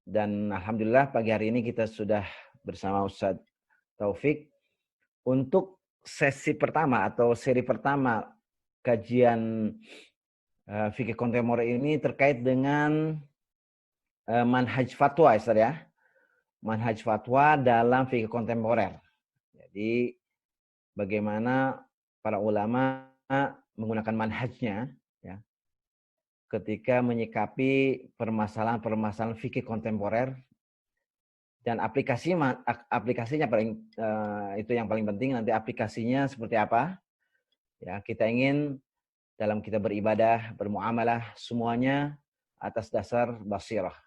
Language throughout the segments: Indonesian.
Dan alhamdulillah pagi hari ini kita sudah bersama Ustadz Taufik untuk sesi pertama atau seri pertama kajian fikih kontemporer ini terkait dengan manhaj fatwa, Ustadz ya. Manhaj fatwa dalam fikih kontemporer. Jadi bagaimana para ulama menggunakan manhajnya ya, ketika menyikapi permasalahan-permasalahan fikih kontemporer, dan aplikasinya paling itu yang paling penting. Nanti aplikasinya seperti apa ya, kita ingin dalam kita beribadah, bermuamalah, semuanya atas dasar basirah,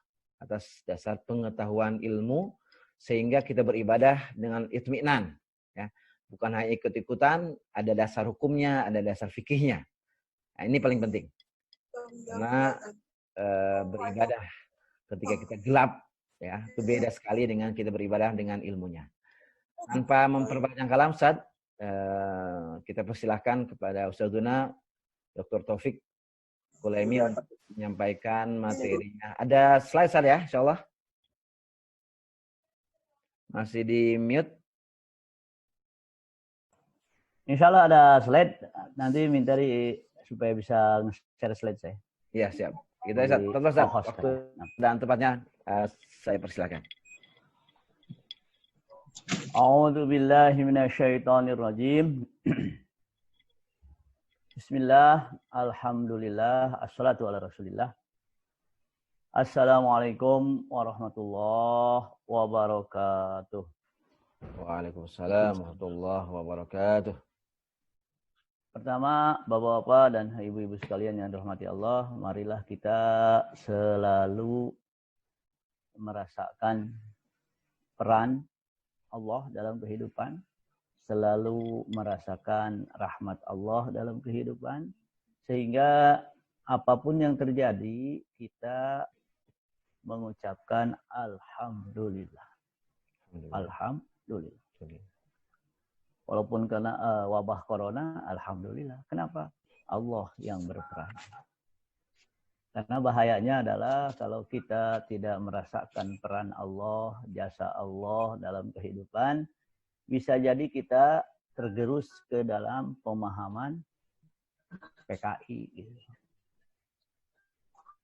atas dasar pengetahuan ilmu, sehingga kita beribadah dengan itminan ya, bukan hanya ikut-ikutan, ada dasar hukumnya, ada dasar fikihnya. Nah, ini paling penting. Karena beribadah ketika kita gelap ya, itu beda sekali dengan kita beribadah dengan ilmunya. Tanpa memperpanjang kalam, Ustaz, kita persilahkan kepada Ustazuna Dr. Taufik Kulaimi untuk menyampaikan materinya. Ada slide, Ustaz ya, insyaallah. Masih di mute. Insyaallah ada slide. Nanti minta supaya bisa share slide saya. Iya, siap. Kita terus waktu dan tempatnya saya persilakan. A'udzu billahi minasyaitonir rajim. Bismillah, alhamdulillah, assalatu ala rasulillah. Assalamualaikum warahmatullahi wabarakatuh. Waalaikumsalam warahmatullahi wabarakatuh. Pertama, Bapak-bapak dan ibu-ibu sekalian yang dirahmati Allah, marilah kita selalu merasakan peran Allah dalam kehidupan, selalu merasakan rahmat Allah dalam kehidupan, sehingga apapun yang terjadi, kita mengucapkan Alhamdulillah. Alhamdulillah. Walaupun kena wabah corona, alhamdulillah. Kenapa? Allah yang berperan. Karena bahayanya adalah kalau kita tidak merasakan peran Allah, jasa Allah dalam kehidupan, bisa jadi kita tergerus ke dalam pemahaman PKI. Gitu.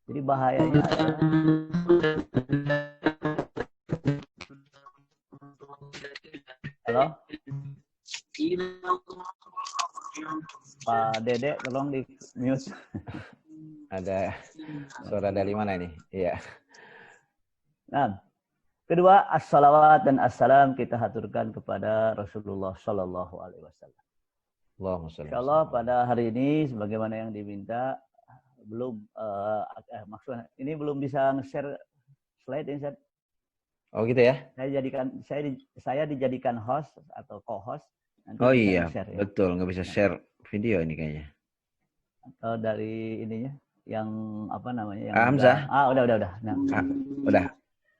Jadi bahayanya adalah halo? Pak Dede, tolong di mute. Ada suara dari mana ini? Iya. Nah, kedua, as-salawat dan as-salam kita haturkan kepada Rasulullah Sallallahu Alaihi Wasallam. Insyaallah pada hari ini, sebagaimana yang diminta, belum maksudnya ini belum bisa nge-share slide ini. Oh gitu ya? Saya dijadikan host atau co-host. Oh iya, share, ya. Betul, nggak bisa share video ini kayaknya. Atau dari ininya, yang apa namanya? Yang Hamzah. Udah. Nah. Udah.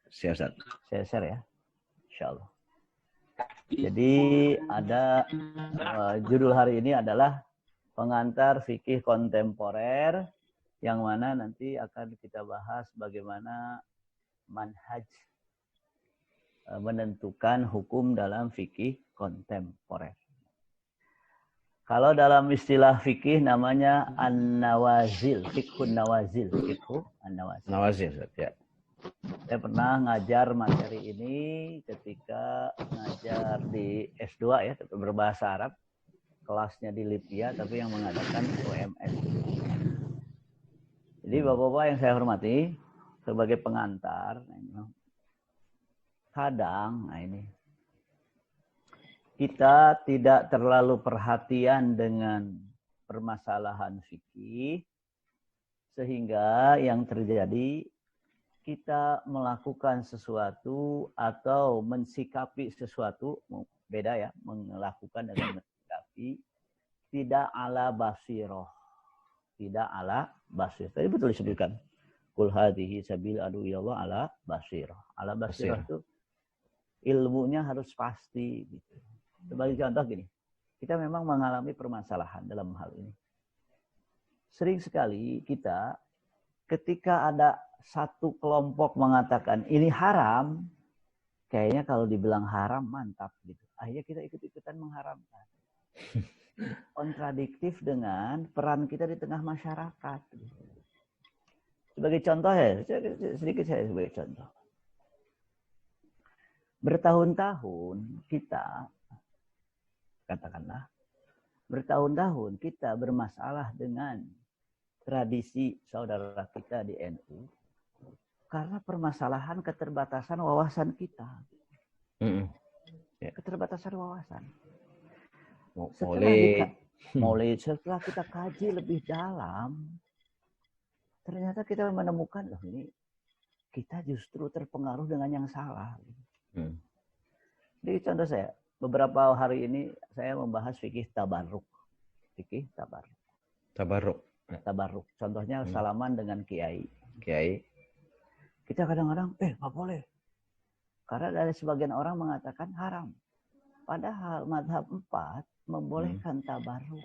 Siap. Saya share ya, insyaallah. Jadi ada judul hari ini adalah pengantar fikih kontemporer, yang mana nanti akan kita bahas bagaimana manhaj menentukan hukum dalam fikih kontemporer. Kalau dalam istilah fikih namanya an-nawazil, fiqhun nawazil, fiqhu an-nawazil. Nawazil, ya. Saya pernah ngajar materi ini ketika ngajar di S2 ya, berbahasa Arab. Kelasnya di Libya, tapi yang mengadakan UMS. Jadi Bapak-bapak yang saya hormati, sebagai pengantar, kadang, kita tidak terlalu perhatian dengan permasalahan fikih, sehingga yang terjadi kita melakukan sesuatu atau mensikapi sesuatu, beda ya, melakukan dengan mensikapi, tidak ala basirah. Tidak ala basirah. Tadi betul disebutkan. Qul hadhihi sabil adu ilallah ala basirah. Ala basirah itu ilmunya harus pasti gitu. Sebagai contoh gini, kita memang mengalami permasalahan dalam hal ini. Sering sekali kita ketika ada satu kelompok mengatakan ini haram, kayaknya kalau dibilang haram mantap gitu. Akhirnya kita ikut-ikutan mengharamkan. Kontradiktif dengan peran kita di tengah masyarakat. Sebagai contoh ya, sedikit saya sebagai contoh. Bertahun-tahun kita, katakanlah, bertahun-tahun kita bermasalah dengan tradisi saudara kita di NU karena permasalahan keterbatasan wawasan kita. Keterbatasan wawasan. Setelah kita kaji lebih dalam, ternyata kita menemukan loh ini kita justru terpengaruh dengan yang salah. Jadi contoh saya, beberapa hari ini saya membahas fikih tabarruk. Fikih tabarruk. Tabarruk. Contohnya salaman dengan kiai. Kita kadang-kadang, nggak boleh. Karena ada sebagian orang mengatakan haram. Padahal madhab 4 membolehkan tabarruk.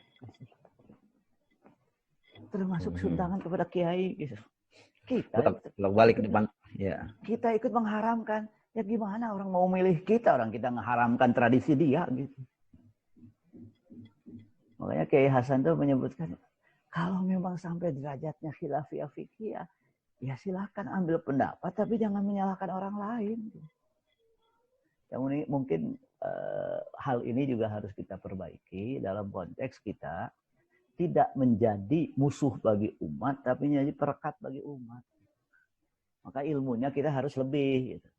Termasuk suntangan kepada kiai. Gitu. Kita balik ke depan. Ya. Kita ikut mengharamkan. Ya gimana orang mau milih kita, orang kita mengharamkan tradisi dia gitu. Makanya Kiai Hasan tuh menyebutkan, kalau memang sampai derajatnya khilafiyah fikih ya silahkan ambil pendapat, tapi jangan menyalahkan orang lain. Yang mungkin hal ini juga harus kita perbaiki dalam konteks kita tidak menjadi musuh bagi umat, tapi menjadi perekat bagi umat. Maka ilmunya kita harus lebih gitu.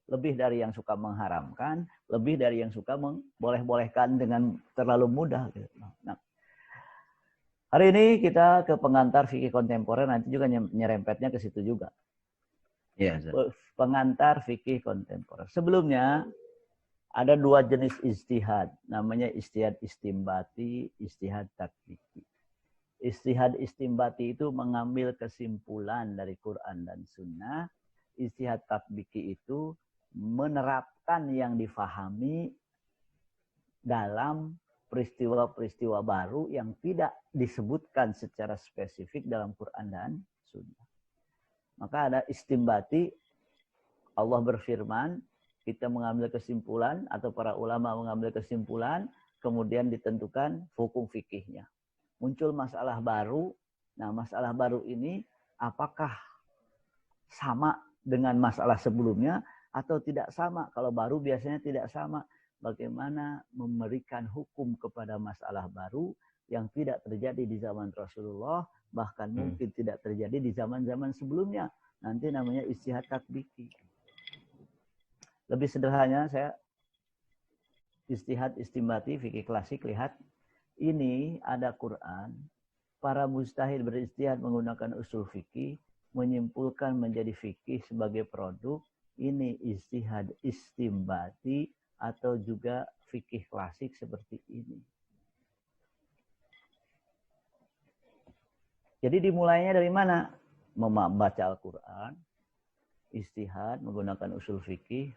Lebih dari yang suka mengharamkan, lebih dari yang suka memboleh-bolehkan dengan terlalu mudah. Nah, hari ini kita ke pengantar fikih kontemporer, nanti juga nyerempetnya ke situ juga. Ya, pengantar fikih kontemporer. Sebelumnya ada 2 jenis ijtihad, namanya ijtihad istimbati, ijtihad tatbiki. Ijtihad istimbati itu mengambil kesimpulan dari Quran dan Sunnah. Ijtihad tatbiki itu menerapkan yang difahami dalam peristiwa-peristiwa baru yang tidak disebutkan secara spesifik dalam Quran dan Sunnah. Maka ada istimbati, Allah berfirman, kita mengambil kesimpulan atau para ulama mengambil kesimpulan, kemudian ditentukan hukum fikihnya. Muncul masalah baru, nah masalah baru ini apakah sama dengan masalah sebelumnya atau tidak sama? Kalau baru biasanya tidak sama. Bagaimana memberikan hukum kepada masalah baru yang tidak terjadi di zaman Rasulullah, bahkan mungkin tidak terjadi di zaman-zaman sebelumnya. Nanti namanya ijtihad tatbiki. Lebih sederhananya saya ijtihad istimbati fikih klasik, lihat ini ada Quran, para mujtahid berijtihad menggunakan usul fikih, menyimpulkan menjadi fikih sebagai produk. Ini ijtihad istimbati atau juga fikih klasik seperti ini. Jadi dimulainya dari mana? Membaca Al-Quran, ijtihad menggunakan usul fikih.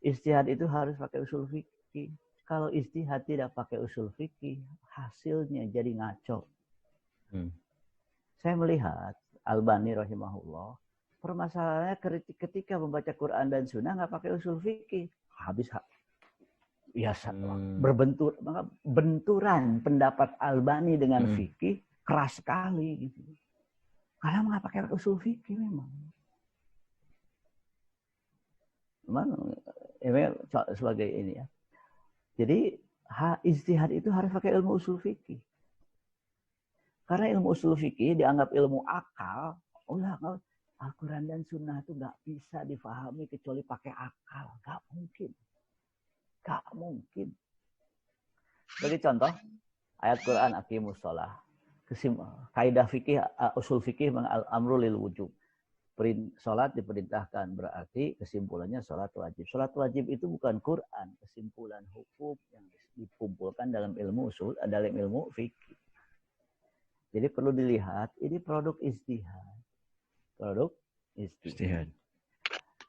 Ijtihad itu harus pakai usul fikih. Kalau ijtihad tidak pakai usul fikih, hasilnya jadi ngaco. Saya melihat Albani rahimahullah, permasalahannya ketika membaca Quran dan Sunnah nggak pakai usul fikih, habis biasa berbentur, maka benturan pendapat Albani dengan fikih keras sekali gitu. Karena nggak pakai usul fikih memang sebagai ini ya. Jadi ijtihad itu harus pakai ilmu usul fikih. Karena ilmu usul fikih dianggap ilmu akal, Al-Quran dan Sunnah itu nggak bisa difahami kecuali pakai akal. Nggak mungkin. Sebagai contoh, ayat Quran aqimus shalah. Kaidah fikih, usul fikih amru lil wujub. Salat diperintahkan, berarti kesimpulannya salat wajib. Salat wajib itu bukan Quran, kesimpulan hukum yang dikumpulkan dalam ilmu usul, dalam ilmu fikih. Jadi perlu dilihat, ini produk ijtihad. Produk ijtihad.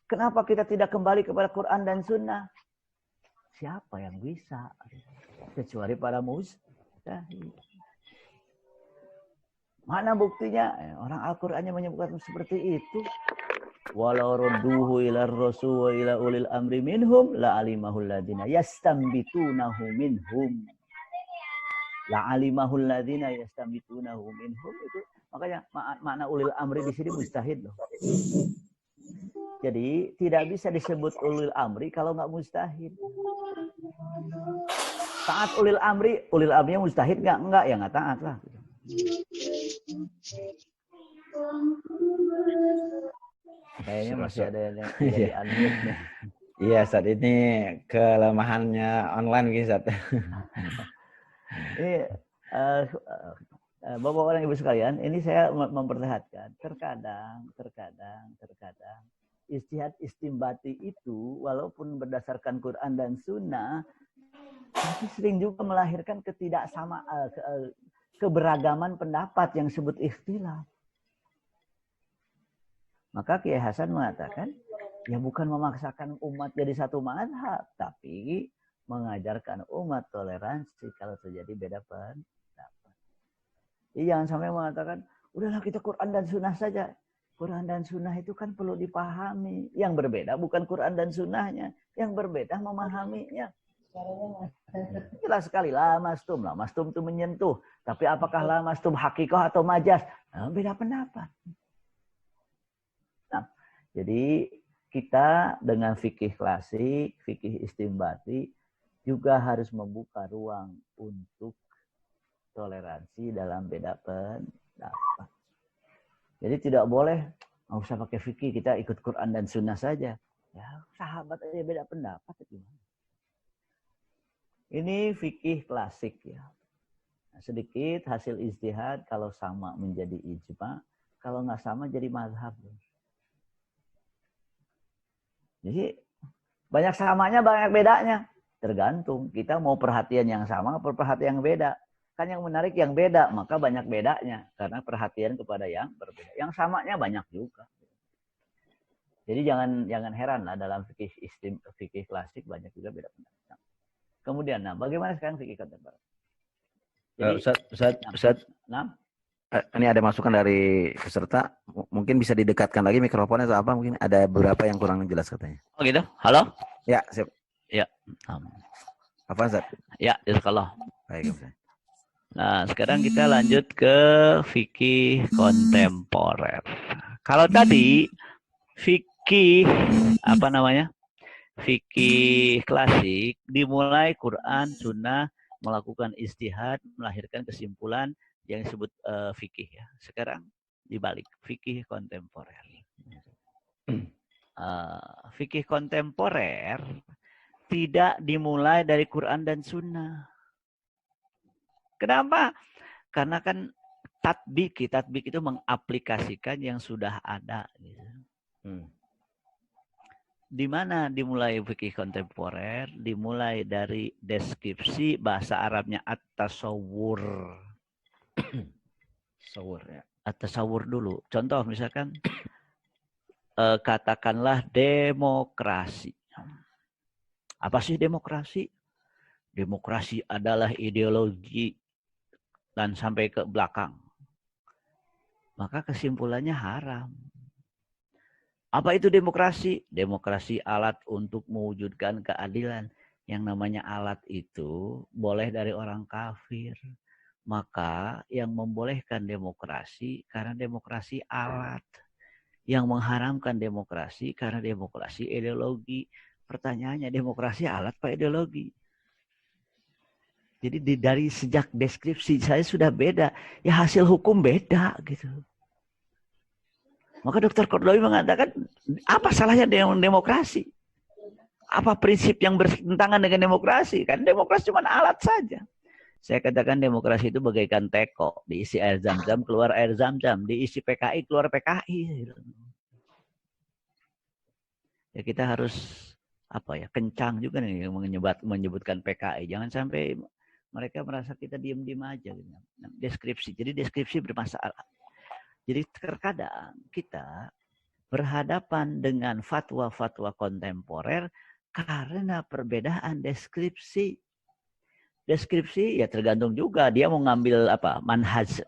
Kenapa kita tidak kembali kepada Quran dan Sunnah? Siapa yang bisa? Kecuali para mujtahid. Mana buktinya? Orang Al-Qur'annya menyebutkan seperti itu. Walau radduhu ila rasul wa ila ulil amri minhum la alimahul ladina yastambitunahu minhum. La alimahul ladina yastambitunahu minhum itu. Makanya makna ulil amri di sini mustahid loh. Jadi tidak bisa disebut ulil amri kalau nggak mustahid. Taat ulil amrinya mustahid nggak? Enggak, ya nggak taat lah. Kayaknya masih ada yang jadi unmute nih. Iya, saat ini kelemahannya online gitu, Ustaz. Ini Bapak orang Ibu sekalian, ini saya memperlihatkan terkadang ijtihad istimbati itu walaupun berdasarkan Quran dan Sunnah, tapi sering juga melahirkan keberagaman pendapat yang disebut ikhtilaf. Maka Kiai Hasan mengatakan, ya bukan memaksakan umat jadi satu mazhab, tapi mengajarkan umat toleransi kalau terjadi beda pendapat. Jangan sampai mengatakan, udahlah kita Quran dan Sunnah saja. Quran dan Sunnah itu kan perlu dipahami. Yang berbeda bukan Quran dan Sunnahnya, yang berbeda memahaminya. Jelas sekali lamastum itu menyentuh. Tapi apakah lamastum hakikah atau majaz? Nah, beda pendapat. Nah, jadi kita dengan fikih klasik, fikih istimbati juga harus membuka ruang untuk toleransi dalam beda pendapat. Jadi tidak boleh nggak usah pakai fikih, kita ikut Quran dan Sunnah saja. Ya sahabat aja beda pendapat itu. Ini fikih klasik ya. Nah, sedikit hasil ijtihad kalau sama menjadi ijma, kalau nggak sama jadi mazhab. Jadi banyak samanya, banyak bedanya. Tergantung kita mau perhatian yang sama atau perhatian yang beda. Kan yang menarik yang beda, maka banyak bedanya. Karena perhatian kepada yang berbeda. Yang samanya banyak juga. Jadi jangan heran lah dalam fikih klasik banyak juga beda pendapat. Kemudian, bagaimana sekarang fikih kontemporer? Ustaz, ini ada masukan dari peserta. Mungkin bisa didekatkan lagi mikrofonnya atau apa? Mungkin ada beberapa yang kurang jelas katanya. Oh gitu? Halo? Ya, siap. Ya. Apa, Ustaz? Ya, jazakallah. Baik, Ustaz. Nah, sekarang kita lanjut ke fikih kontemporer. Kalau tadi fikih fikih klasik dimulai Quran, Sunnah, melakukan ijtihad, melahirkan kesimpulan yang disebut fikih ya. Sekarang dibalik, fikih kontemporer. Fikih kontemporer tidak dimulai dari Quran dan Sunnah. Kenapa? Karena kan tatbik itu mengaplikasikan yang sudah ada. Gitu. Di mana dimulai fikih kontemporer? Dimulai dari deskripsi, bahasa Arabnya at-tasawwur. At-tasawwur dulu. Contoh misalkan, katakanlah demokrasi. Apa sih demokrasi? Demokrasi adalah ideologi dan sampai ke belakang. Maka kesimpulannya haram. Apa itu demokrasi? Demokrasi alat untuk mewujudkan keadilan. Yang namanya alat itu boleh dari orang kafir. Maka yang membolehkan demokrasi karena demokrasi alat. Yang mengharamkan demokrasi karena demokrasi ideologi. Pertanyaannya, demokrasi alat apa ideologi? Jadi dari sejak deskripsi saya sudah beda. Ya hasil hukum beda gitu. Maka Dr. Kordowi mengatakan, apa salahnya dengan demokrasi? Apa prinsip yang bertentangan dengan demokrasi? Kan demokrasi cuma alat saja. Saya katakan demokrasi itu bagaikan teko. Diisi air zam-zam, keluar air zam-zam. Diisi PKI, keluar PKI. Ya kita harus kencang juga nih menyebutkan PKI. Jangan sampai mereka merasa kita diam-diam aja. Deskripsi. Jadi deskripsi bermasalah. Jadi terkadang kita berhadapan dengan fatwa-fatwa kontemporer karena perbedaan deskripsi. Deskripsi ya tergantung juga dia mau ngambil manhaj.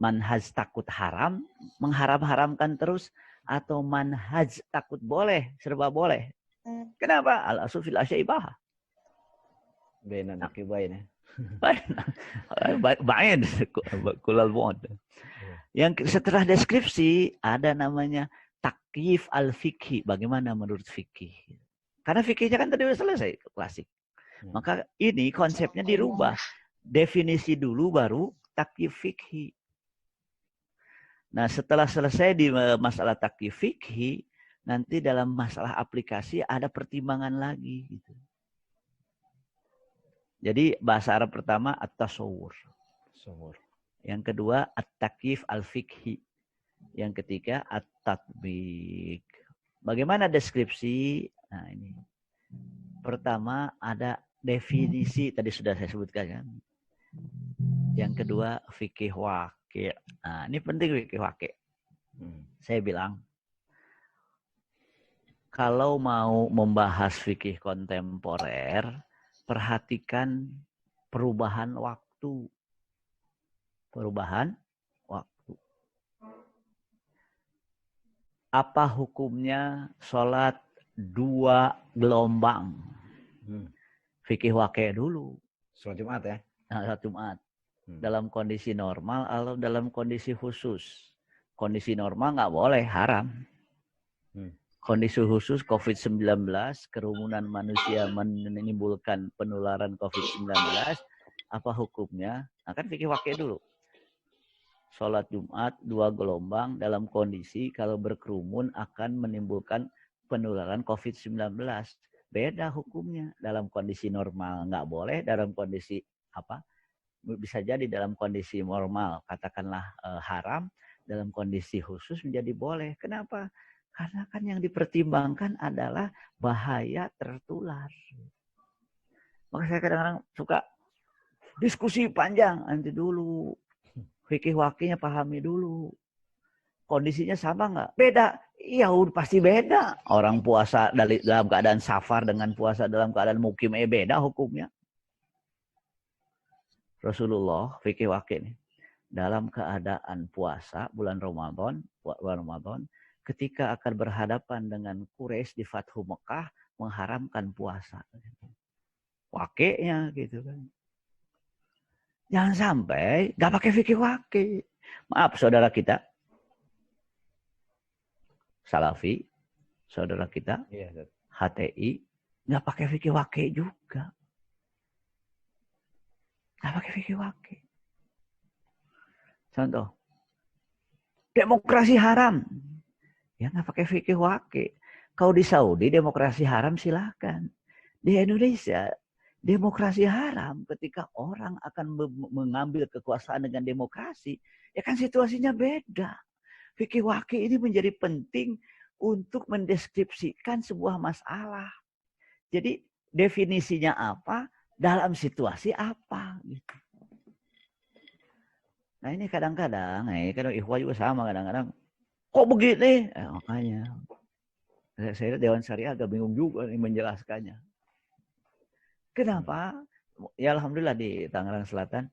manhaj takut haram, mengharam-haramkan terus, atau manhaj takut boleh, serba boleh. Kenapa? Al-aslu fil asya'i ibahah. Benar nakibain ya. Bain kulal bu'd. Yang setelah deskripsi ada namanya takyif al-fikhi. Bagaimana menurut fikih? Karena fikihnya kan tadi sudah selesai klasik. Maka ini konsepnya dirubah. Definisi dulu baru takyif fikhi. Nah, setelah selesai di masalah takyif fikhi, nanti dalam masalah aplikasi ada pertimbangan lagi gitu. Jadi bahasa Arab pertama at-tasawwur. Yang kedua at-takyif al-fikhi. Yang ketiga at-tatbiq. Bagaimana deskripsi? Nah, ini. Pertama ada definisi, tadi sudah saya sebutkan kan. Yang kedua fikih waqi'. Nah, ini penting fikih waqi'. Saya bilang kalau mau membahas fikih kontemporer, perhatikan perubahan waktu. Perubahan waktu. Apa hukumnya sholat 2 gelombang? Fikih waqi' dulu. Sholat Jumat ya? Sholat Jumat. Dalam kondisi normal atau dalam kondisi khusus. Kondisi normal nggak boleh, haram. Kondisi khusus COVID-19, kerumunan manusia menimbulkan penularan COVID-19, apa hukumnya? Nah, kan fikih waqi' dulu. Sholat Jumat 2 gelombang dalam kondisi kalau berkerumun akan menimbulkan penularan COVID-19. Beda hukumnya. Dalam kondisi normal nggak boleh, dalam kondisi apa? Bisa jadi dalam kondisi normal katakanlah haram, dalam kondisi khusus menjadi boleh. Kenapa? Karena kan yang dipertimbangkan adalah bahaya tertular. Maka saya kadang-kadang suka diskusi panjang, nanti dulu. Fikih waqi'-nya pahami dulu. Kondisinya sama nggak? Beda. Iya, pasti beda. Orang puasa dalam keadaan safar dengan puasa dalam keadaan mukim, beda hukumnya. Rasulullah, fikih waqi' ini. Dalam keadaan puasa bulan Ramadan, ketika akan berhadapan dengan Quraisy di Fathu Mekah, mengharamkan puasa. Waqi'-nya gitu kan. Jangan sampai nggak pakai fikih waqi'. Maaf saudara kita, Salafi, saudara kita, HTI, nggak pakai fikih waqi' juga. Nggak pakai fikih waqi'. Contoh, demokrasi haram. Ya nggak pakai fikih waqi'. Kalau di Saudi demokrasi haram silakan. Di Indonesia demokrasi haram ketika orang akan mengambil kekuasaan dengan demokrasi. Ya kan situasinya beda. Fikih waqi' ini menjadi penting untuk mendeskripsikan sebuah masalah. Jadi definisinya apa, dalam situasi apa. Gitu. Nah ini kadang-kadang, ikhwah juga sama kadang-kadang. Kok begini? Makanya. Saya Dewan Syariah agak bingung juga nih menjelaskannya. Kenapa? Ya Alhamdulillah di Tangerang Selatan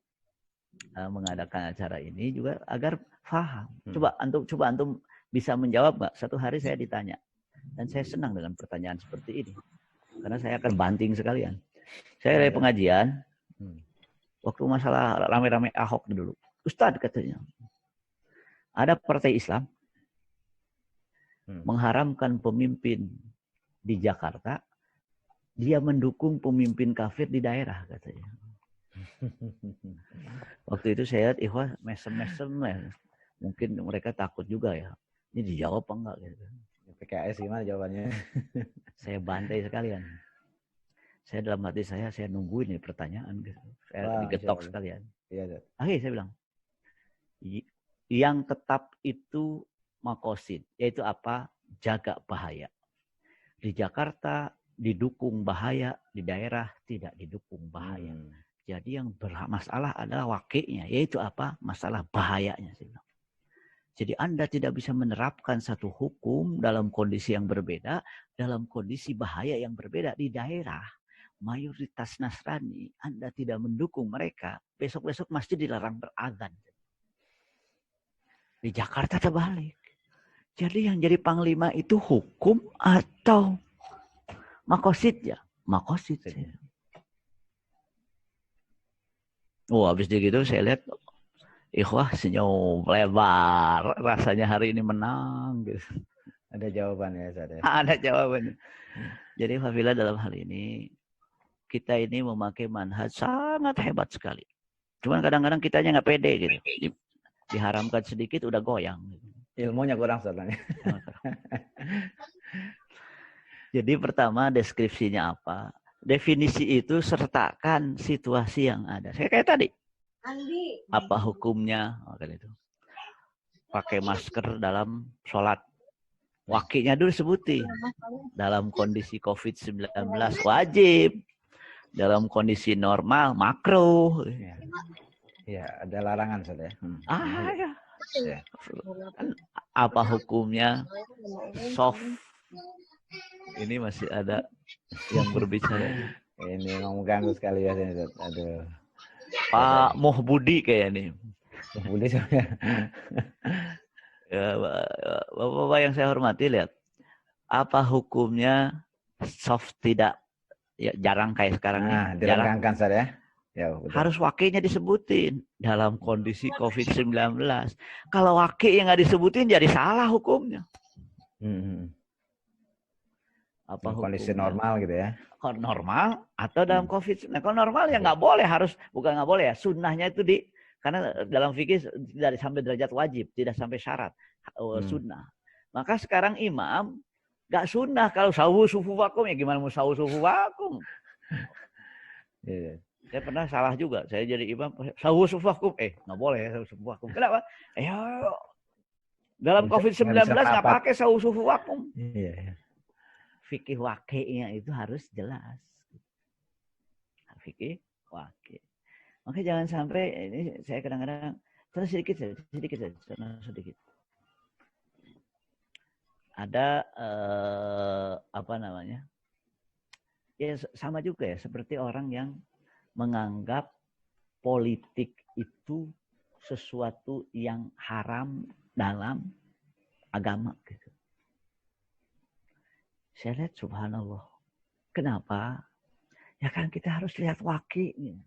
mengadakan acara ini juga agar paham. Coba antum bisa menjawab nggak? Satu hari saya ditanya. Dan saya senang dengan pertanyaan seperti ini. Karena saya akan banting sekalian. Saya dari pengajian, waktu masalah rame-rame Ahok dulu. Ustadz katanya, ada partai Islam mengharamkan pemimpin di Jakarta, dia mendukung pemimpin kafir di daerah katanya. Waktu itu saya lihat ikhwah mesem-mesem ya. Mungkin mereka takut juga ya. Ini dijawab apa enggak gitu. PKS gimana jawabannya? Saya bantai sekalian. Saya dalam hati saya nungguin nih pertanyaan gitu. Saya digetok sekalian. Iya, Akhirnya saya bilang, yang tetap itu makosid, yaitu apa? Jaga bahaya. Di Jakarta didukung bahaya, di daerah tidak didukung bahaya. Jadi yang bermasalah adalah waqi'-nya, yaitu apa? Masalah bahayanya. Jadi Anda tidak bisa menerapkan satu hukum dalam kondisi yang berbeda, dalam kondisi bahaya yang berbeda di daerah. Mayoritas Nasrani, Anda tidak mendukung mereka, besok-besok masjid dilarang berazan. Di Jakarta terbalik. Jadi yang jadi panglima itu hukum atau makosid ya? Makosid. Oh, habis gitu saya lihat ikhwah senyum lebar. Rasanya hari ini menang. Gitu. Ada jawabannya, Ustaz. Ada jawabannya. Jadi Fafila dalam hal ini, kita ini memakai manhaj sangat hebat sekali. Cuman kadang-kadang kitanya nggak pede gitu. Diharamkan sedikit udah goyang. Ilmunya kurang, Ustaz. Jadi pertama deskripsinya apa? Definisi itu sertakan situasi yang ada. Saya kayak tadi. Apa hukumnya? Kan itu. Pakai masker dalam sholat. Wakinya dulu sebutin. Dalam kondisi COVID-19 wajib. Dalam kondisi normal makruh. Ya, ada larangan, Ustaz ya. Ya. Apa hukumnya? Soft. Ini masih ada yang berbicara. Ini memang mengganggu sekali ya, Ustaz. Aduh. Pak Muhbudi kayak nih. Muhbudi saya. Ya, Bapak-bapak yang saya hormati, lihat. Apa hukumnya soft tidak? Ya, jarang kayak sekarang nih. Direnggangkan, Ustaz ya. Ya, harus wakilnya disebutin dalam kondisi COVID-19. Kalau wakil yang nggak disebutin jadi salah hukumnya. Apa kondisi hukumnya? Normal gitu ya? Normal atau dalam COVID. Nah, kalau normal ya nggak boleh, harus bukan nggak boleh ya. Sunnahnya itu karena dalam fikih tidak sampai derajat wajib, tidak sampai syarat sunnah. Maka sekarang imam nggak sunnah kalau sawu sufu vakum, ya gimana mau sawu sufu vakum? Saya pernah salah juga. Saya jadi imam sawu sufu vakum, nggak boleh sawu sufu vakum. Kenapa? Dalam COVID-19 nggak pakai sawu sufu vakum. Fikih wakilnya itu harus jelas. Fikih wakil. Makanya jangan sampai ini saya kadang-kadang sedikit. Ada apa namanya? Ya sama juga ya, seperti orang yang menganggap politik itu sesuatu yang haram dalam agama gitu. Saya lihat subhanallah. Kenapa? Ya kan kita harus lihat wakilnya.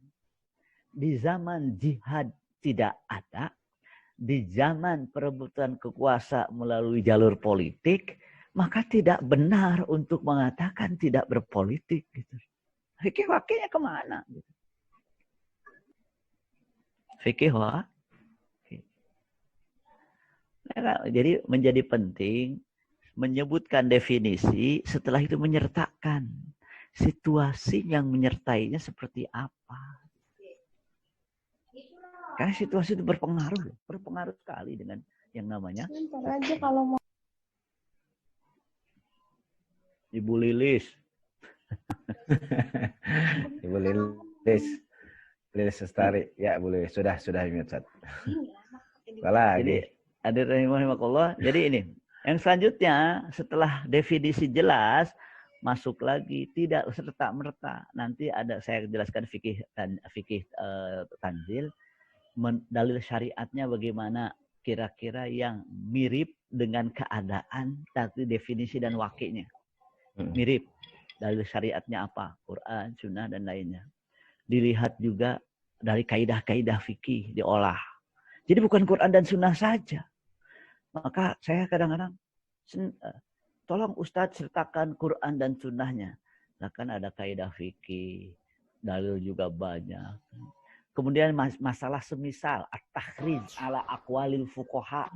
Di zaman jihad tidak ada, di zaman perebutan kekuasaan melalui jalur politik, maka tidak benar untuk mengatakan tidak berpolitik gitu. Fikih wakilnya kemana? Gitu. Fikih wakil. Jadi menjadi penting menyebutkan definisi, setelah itu menyertakan situasi yang menyertainya seperti apa. Karena situasi itu berpengaruh sekali dengan yang namanya Ibu Lilis. Ibu Lilis Lestari. Ya, boleh. Sudah mute. Jadi, hadir rahimakumullah. Jadi ini, yang selanjutnya setelah definisi jelas, masuk lagi tidak serta-merta. Nanti ada saya jelaskan fikih tanzil, dalil syariatnya bagaimana kira-kira yang mirip dengan keadaan tadi definisi dan wakilnya. Mirip. Dalil syariatnya apa? Quran, sunnah, dan lainnya. Dilihat juga dari kaidah-kaidah fikih diolah. Jadi bukan Quran dan sunnah saja. Maka saya kadang-kadang tolong Ustadz sertakan Quran dan sunnahnya. Nah, kan ada kaidah fikih, dalil juga banyak. Kemudian masalah semisal at-takhrij ala aqwalil fuqaha.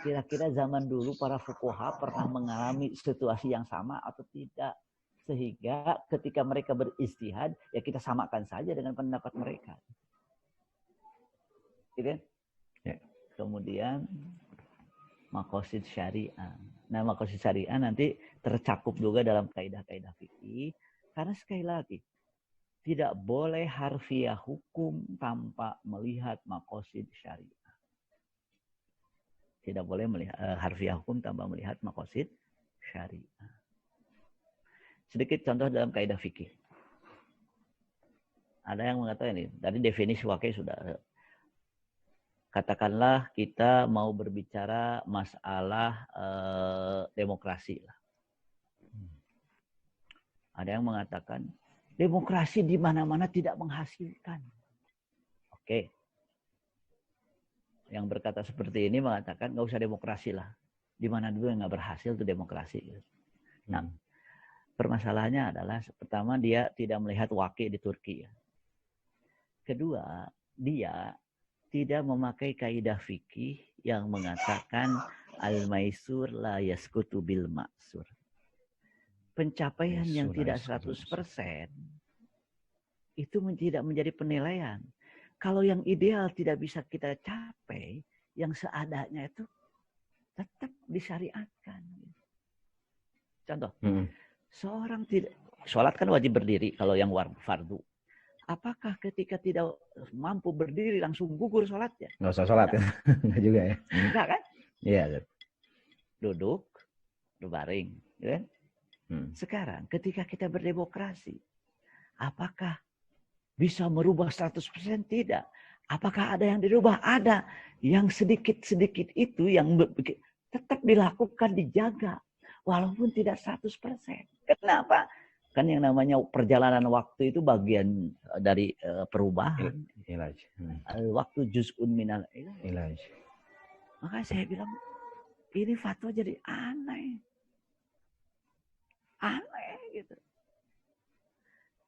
Kira-kira zaman dulu para fuqaha pernah mengalami situasi yang sama atau tidak? Sehingga ketika mereka beristihad, ya kita samakan saja dengan pendapat mereka. Gitu? Ya. Kemudian maqasid syariah. Nah, maqasid syariah nanti tercakup juga dalam kaidah-kaidah fikih. Karena sekali lagi, tidak boleh harfiah hukum tanpa melihat maqasid syariah. Tidak boleh melihat harfiah hukum tanpa melihat maqasid syariah. Sedikit contoh dalam kaidah fikih. Ada yang mengatakan ini, tadi definisi wakil sudah. katakanlah kita mau berbicara masalah demokrasi lah. Ada yang mengatakan demokrasi di mana-mana tidak menghasilkan. Oke. Yang berkata seperti ini mengatakan nggak usah demokrasi lah. Di mana dulu yang nggak berhasil itu demokrasi. Nah, permasalahannya adalah pertama dia tidak melihat waqi di Turki. Kedua, dia tidak memakai kaidah fikih yang mengatakan al-maisur la yaskutu bil ma'sur. Pencapaian yang tidak 100% itu tidak menjadi penilaian. Kalau yang ideal tidak bisa kita capai, yang seadanya itu tetap disyariatkan. Contoh, seorang tidak sholat kan wajib berdiri kalau yang fardu. Apakah ketika tidak mampu berdiri langsung gugur sholatnya? Nggak usah sholat ya? Nggak juga ya? Enggak kan? Iya. Duduk, berbaring. Ya? Sekarang ketika kita berdemokrasi, apakah bisa merubah 100%? Tidak. Apakah ada yang dirubah? Ada. Yang sedikit-sedikit itu yang tetap dilakukan, dijaga. Walaupun tidak 100%. Kenapa? Kan yang namanya perjalanan waktu itu bagian dari perubahan. Ilaj. Waktu juz'un minal ilaj. Makanya saya bilang, ini fatwa jadi aneh. Aneh gitu.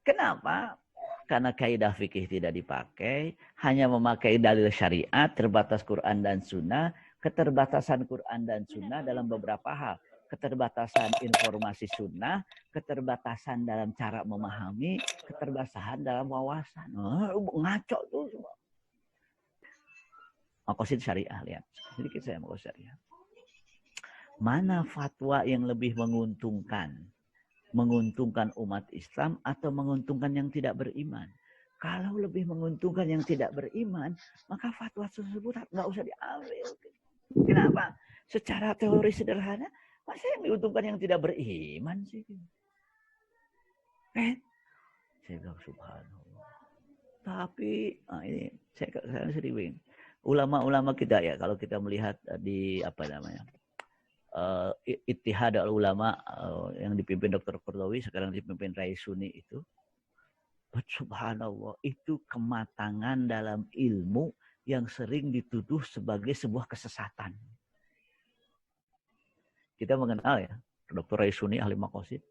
Kenapa? Karena kaidah fikih tidak dipakai, hanya memakai dalil syariat, terbatas Quran dan Sunnah, keterbatasan Quran dan Sunnah dalam beberapa hal. Keterbatasan informasi Sunnah, keterbatasan dalam cara memahami, keterbatasan dalam wawasan. Ngaco tuh semua. Maqasid syariah, lihat. Sedikit saya maqasid syariah. Mana fatwa yang lebih menguntungkan? Menguntungkan umat Islam atau menguntungkan yang tidak beriman? Kalau lebih menguntungkan yang tidak beriman, maka fatwa tersebut nggak usah diambil. Kenapa? Secara teori sederhana, masa yang diuntungkan yang tidak beriman sih? Saya bilang subhanallah. Tapi ini saya sedih bingung. Ulama-ulama kita ya, kalau kita melihat di apa namanya? Ittihad al-ulama yang dipimpin Dr. Qardawi, sekarang dipimpin Rai Suni itu, subhanallah, itu kematangan dalam ilmu yang sering dituduh sebagai sebuah kesesatan. Kita mengenal ya Dr. Rai Suni ahli maqasid.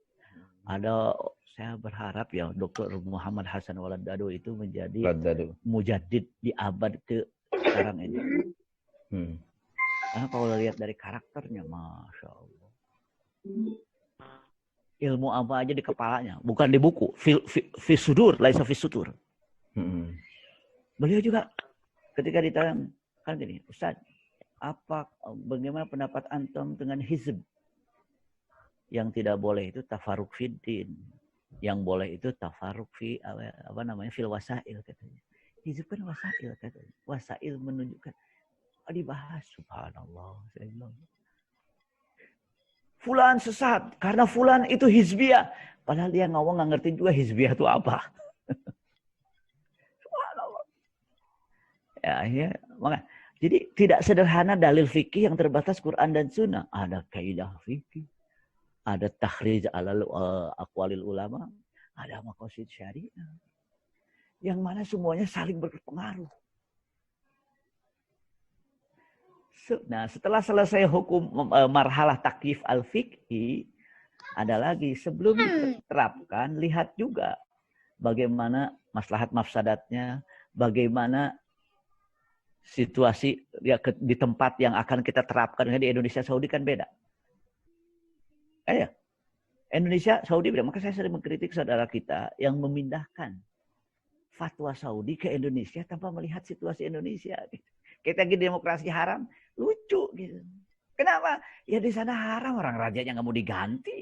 Ada, saya berharap ya Dr. Muhammad Hasan Waladado itu menjadi mujaddid di abad ke sekarang ini. Karena kalau lihat dari karakternya, Masya Allah. Ilmu apa aja di kepalanya. Bukan di buku. Fisudur, laisa fisutur. Beliau juga ketika ditanya, kan gini, Ustaz, bagaimana pendapat antum dengan hizb? Yang tidak boleh itu tafarruq fiddin. Yang boleh itu tafarruq fil wasail katanya. Hizb kan wasail katanya. Wasail menunjukkan. Dibahas, subhanallah. Saya bilang, fulan sesat karena fulan itu hizbiyah. Padahal dia ngomong nggak ngerti juga hizbiyah itu apa. Subhanallah. Ya, makanya. Jadi tidak sederhana dalil fikih yang terbatas Quran dan Sunnah. Ada kaidah fikih, ada takhrij alal aqwalil ulama, ada maqasid syariah. Yang mana semuanya saling berpengaruh. Nah, setelah selesai hukum marhalah takyif al-fiqhi, ada lagi sebelum diterapkan, lihat juga bagaimana maslahat mafsadatnya, bagaimana situasi ya, di tempat yang akan kita terapkan. Di Indonesia, Saudi kan beda. Indonesia, Saudi beda. Maka saya sering mengkritik saudara kita yang memindahkan fatwa Saudi ke Indonesia tanpa melihat situasi Indonesia. Kita lagi demokrasi haram, lucu gitu. Kenapa? Ya di sana haram, orang rajanya nggak mau diganti.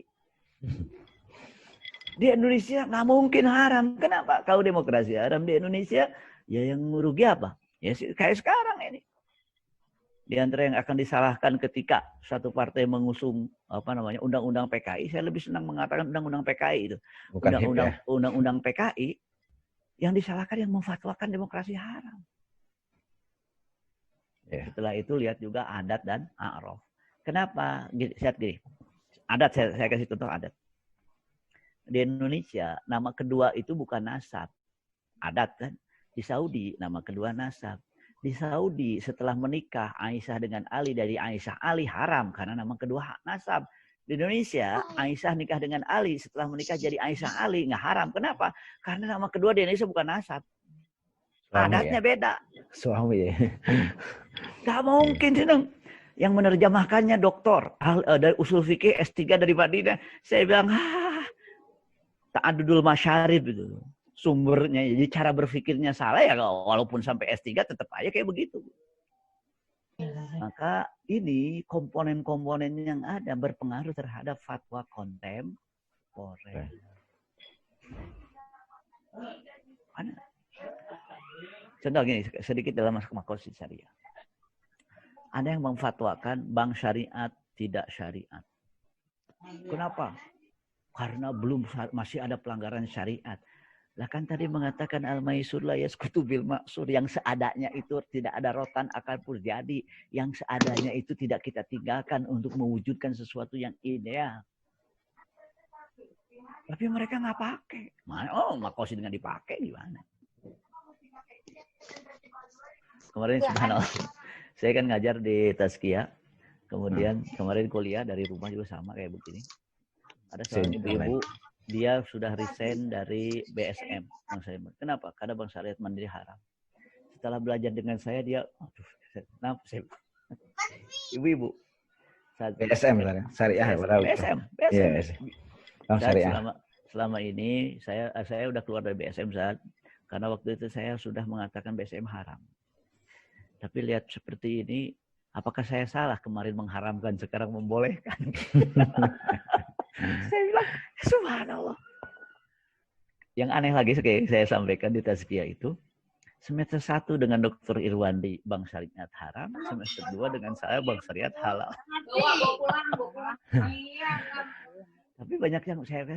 Di Indonesia nggak mungkin haram. Kenapa? Kalau demokrasi haram di Indonesia, ya yang merugi apa? Ya kayak sekarang ini. Di antara yang akan disalahkan ketika satu partai mengusung undang-undang PKI, saya lebih senang mengatakan undang-undang PKI itu. Undang-undang PKI yang disalahkan yang memfatwakan demokrasi haram. Yeah. Setelah itu lihat juga adat dan a'raf. Kenapa? Lihat gini. Adat, saya kasih contoh adat. Di Indonesia, nama kedua itu bukan nasab. Adat kan? Di Saudi, nama kedua nasab. Di Saudi, setelah menikah Aisyah dengan Ali, dari Aisyah Ali haram karena nama kedua nasab. Di Indonesia, Aisyah nikah dengan Ali, setelah menikah jadi Aisyah Ali, nggak haram. Kenapa? Karena nama kedua di Indonesia bukan nasab. Suami, Adatnya ya? beda. Suami ya. Gak mungkin sih dong. Yang menerjemahkannya doktor dari usul fikih S3 dari Madinah. Saya bilang, ta'adudul masyarib itu sumbernya. Jadi cara berpikirnya salah ya, walaupun sampai S3 tetap aja kayak begitu. Maka ini komponen-komponen yang ada berpengaruh terhadap fatwa kontemporer. Contoh gini, sedikit dalam makosid syariah. Ada yang memfatwakan bank syariat tidak syariat. Kenapa? Karena masih ada pelanggaran syariat. Lah kan tadi mengatakan al-maisur la yasqutu bil ma'sur, yang seadanya itu tidak ada rotan akan terjadi, yang seadanya itu tidak kita tinggalkan untuk mewujudkan sesuatu yang ideal. Tapi mereka nggak pakai. Oh, makosid dengan dipakai gimana? Kemarin subhanallah, saya kan ngajar di Tazkiyah. Kemudian kemarin kuliah dari rumah juga sama kayak begini. Ada seorang ibu-ibu, dia sudah resign dari BSM. Kenapa? Karena Bank Syariah Mandiri haram. Setelah belajar dengan saya, dia, ibu-ibu. BSM, Syariah. BSM. Yes. Syariah. Selama ini, saya udah keluar dari BSM, saat karena waktu itu saya sudah mengatakan BSM haram. Tapi lihat seperti ini, apakah saya salah kemarin mengharamkan, sekarang membolehkan? Saya bilang, subhanallah. Yang aneh lagi, saya sampaikan di Tazkiyah itu, semester 1 dengan Dr. Irwandi, Bank Syariat haram, semester 2 dengan saya, Bank Syariat halal. Tapi banyak yang saya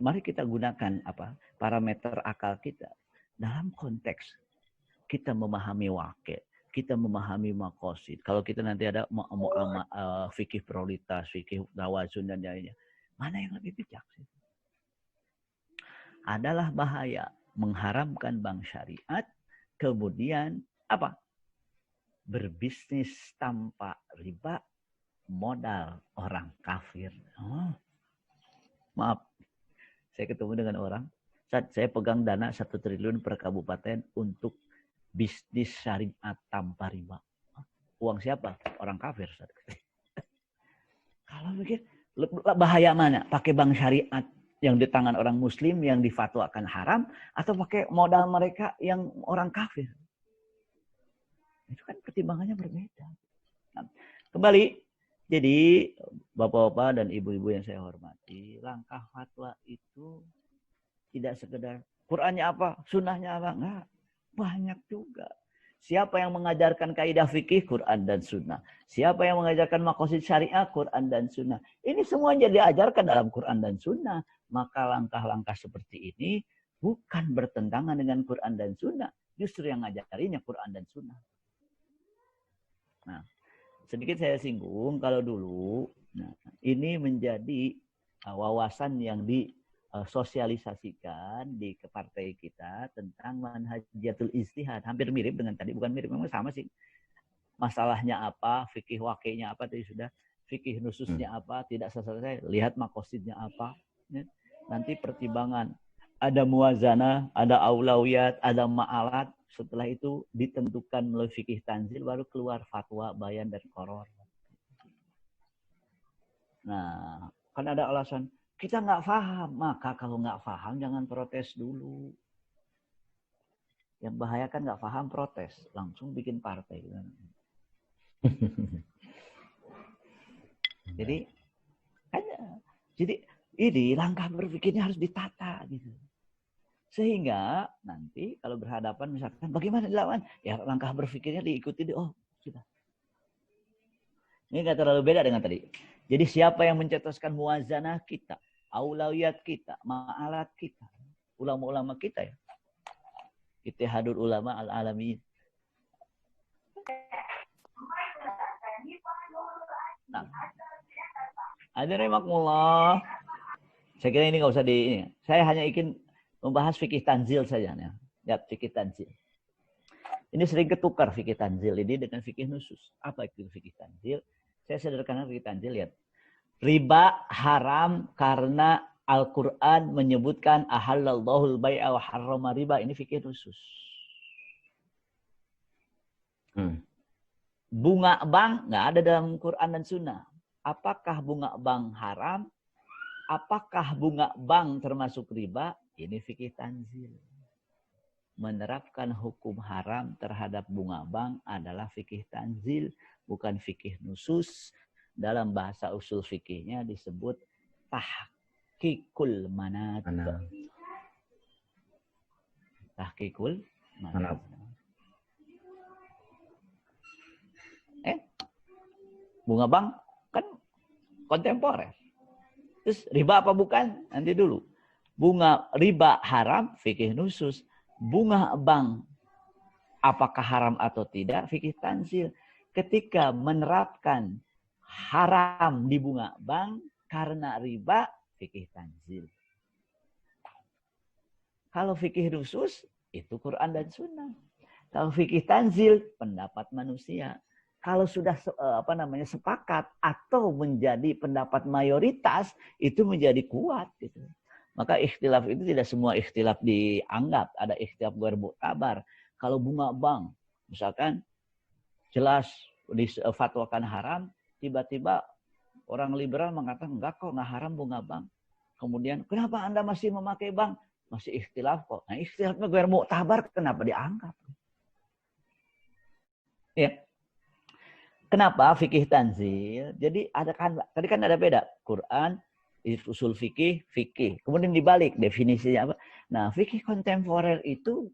mari kita gunakan parameter akal kita dalam konteks kita memahami wakil, kita memahami makosid. Kalau kita nanti ada fikih prioritas, fikih tawazun dan lainnya, mana yang lebih bijak sih? Adalah bahaya mengharamkan bank syariat, kemudian berbisnis tanpa riba, modal orang kafir. Maaf, saya ketemu dengan orang, saya pegang dana 1 triliun per kabupaten untuk bisnis syariat tanpa riba. Uang siapa? Orang kafir. Kalau mikir, bahaya mana? Pakai bank syariat yang di tangan orang muslim yang difatwakan haram, atau pakai modal mereka yang orang kafir? Itu kan pertimbangannya berbeda. Nah, kembali, jadi bapak-bapak dan ibu-ibu yang saya hormati, langkah fatwa itu tidak sekedar Qur'annya apa, sunnahnya apa, enggak. Banyak juga. Siapa yang mengajarkan kaidah fikih? Quran dan sunnah. Siapa yang mengajarkan makosid syariah? Quran dan sunnah. Ini semua diajarkan dalam Quran dan sunnah. Maka langkah-langkah seperti ini bukan bertentangan dengan Quran dan sunnah. Justru yang ngajarinya Quran dan sunnah. Nah, sedikit saya singgung kalau dulu, ini menjadi wawasan yang sosialisasikan di partai kita tentang manhajatul ijtihad. Hampir mirip dengan tadi, bukan mirip, memang sama sih. Masalahnya apa, fikih wakilnya apa, tadi sudah. Fikih nususnya apa, tidak selesai. Lihat makosidnya apa. Nanti pertimbangan. Ada muwazanah, ada aulawiyat, ada ma'alat. Setelah itu ditentukan melalui fikih tanzil, baru keluar fatwa, bayan, dan qoror. Nah, kan ada alasan, kita nggak paham. Maka kalau nggak paham, jangan protes dulu. Yang bahaya kan nggak paham protes. Langsung bikin partai. Jadi ini langkah berpikirnya harus ditata. Gitu. Sehingga nanti kalau berhadapan misalkan, bagaimana dilawan? Ya langkah berpikirnya diikuti. Sudah. Ini nggak terlalu beda dengan tadi. Jadi siapa yang mencetuskan muwazanah kita? Aulawiyat kita, ma'alat kita, ulama-ulama kita ya. Ittihadul ulama al-alamin. Nah, ada rahimakumullah. Saya kira ini nggak usah ini. Saya hanya ingin membahas fikih tanzil saja. Ya, fikih tanzil. Ini sering ketukar fikih tanzil ini dengan fikih nusus. Apa itu fikih tanzil? Saya sederhana fikih tanzil, lihat. Riba haram karena Al-Quran menyebutkan ahallallahu al-bai'a wa harrama riba. Ini fikih nusus. Bunga bank nggak ada dalam Quran dan Sunnah. Apakah bunga bank haram? Apakah bunga bank termasuk riba? Ini fikih tanzil. Menerapkan hukum haram terhadap bunga bank adalah fikih tanzil, bukan fikih nusus. Dalam bahasa usul fikihnya disebut tahqiqul manat. Tahqiqul manat. Bunga bank kan kontemporer. Terus riba apa bukan? Nanti dulu. Bunga riba haram, fikih nusus. Bunga bank apakah haram atau tidak? Fikih tanzil. Ketika menerapkan haram di bunga bank karena riba, fikih tanzil. Kalau fikih nusus, itu Quran dan Sunnah. Kalau fikih tanzil, pendapat manusia. Kalau sudah sepakat atau menjadi pendapat mayoritas, itu menjadi kuat. Gitu. Maka ikhtilaf itu tidak semua ikhtilaf dianggap. Ada ikhtilaf ghair mu'tabar. Kalau bunga bank, misalkan jelas difatwakan haram, tiba-tiba orang liberal mengatakan enggak kok, enggak haram bunga bank. Kemudian, kenapa Anda masih memakai bank? Masih ikhtilaf kok. Nah, ikhtilafnya ghair mu'tabar, kenapa dianggap? Ya. Kenapa fikih tanzil? Jadi tadi kan ada beda. Quran, usul fikih, fikih. Kemudian dibalik definisinya apa? Nah, fikih kontemporer itu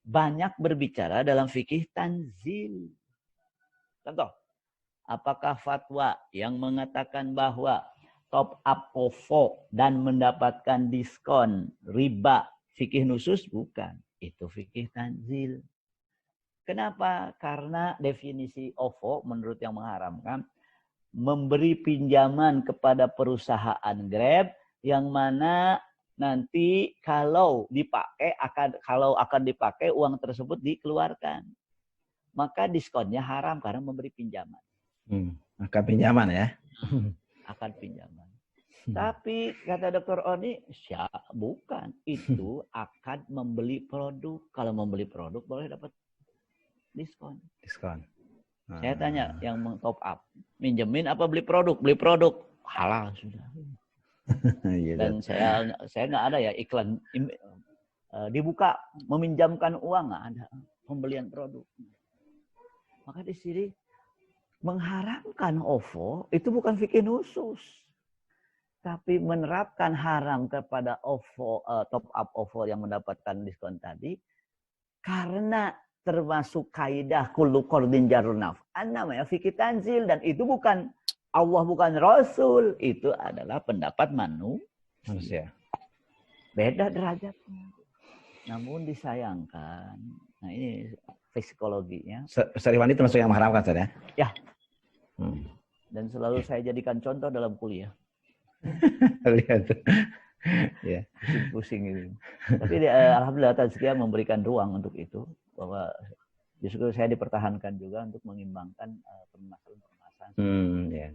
banyak berbicara dalam fikih tanzil. Contoh, apakah fatwa yang mengatakan bahwa top up OVO dan mendapatkan diskon riba fikih nusus? Bukan. Itu fikih tanzil. Kenapa? Karena definisi OVO menurut yang mengharamkan memberi pinjaman kepada perusahaan Grab yang mana nanti kalau akan dipakai uang tersebut dikeluarkan. Maka diskonnya haram karena memberi pinjaman. Akan pinjaman ya. Akan pinjaman. Tapi kata Dr. Oni, bukan. Itu akan membeli produk. Kalau membeli produk boleh dapat diskon. Saya tanya yang top up, minjemin apa beli produk? Beli produk, halal sudah. Dan saya nggak ada ya iklan dibuka meminjamkan uang, nggak ada pembelian produk. Maka di sini mengharamkan OVO itu bukan fikih nusus, tapi menerapkan haram kepada OVO top up OVO yang mendapatkan diskon tadi karena termasuk kaidah kullu qardin jarun naf'an, namanya fikih tanzil, dan itu bukan Allah, bukan Rasul, itu adalah pendapat manusia. Beda derajatnya. Namun disayangkan, nah ini psikologinya. Sariwan itu termasuk yang mengharamkan, Ustaz ya? Ya. Dan selalu saya jadikan contoh dalam kuliah. Lihat. Ya. Pusing-pusing gitu. Tapi alhamdulillah Tazkiyah memberikan ruang untuk itu, bahwa justru saya dipertahankan juga untuk mengimbangkan permasalahan-permasalahan. Ya.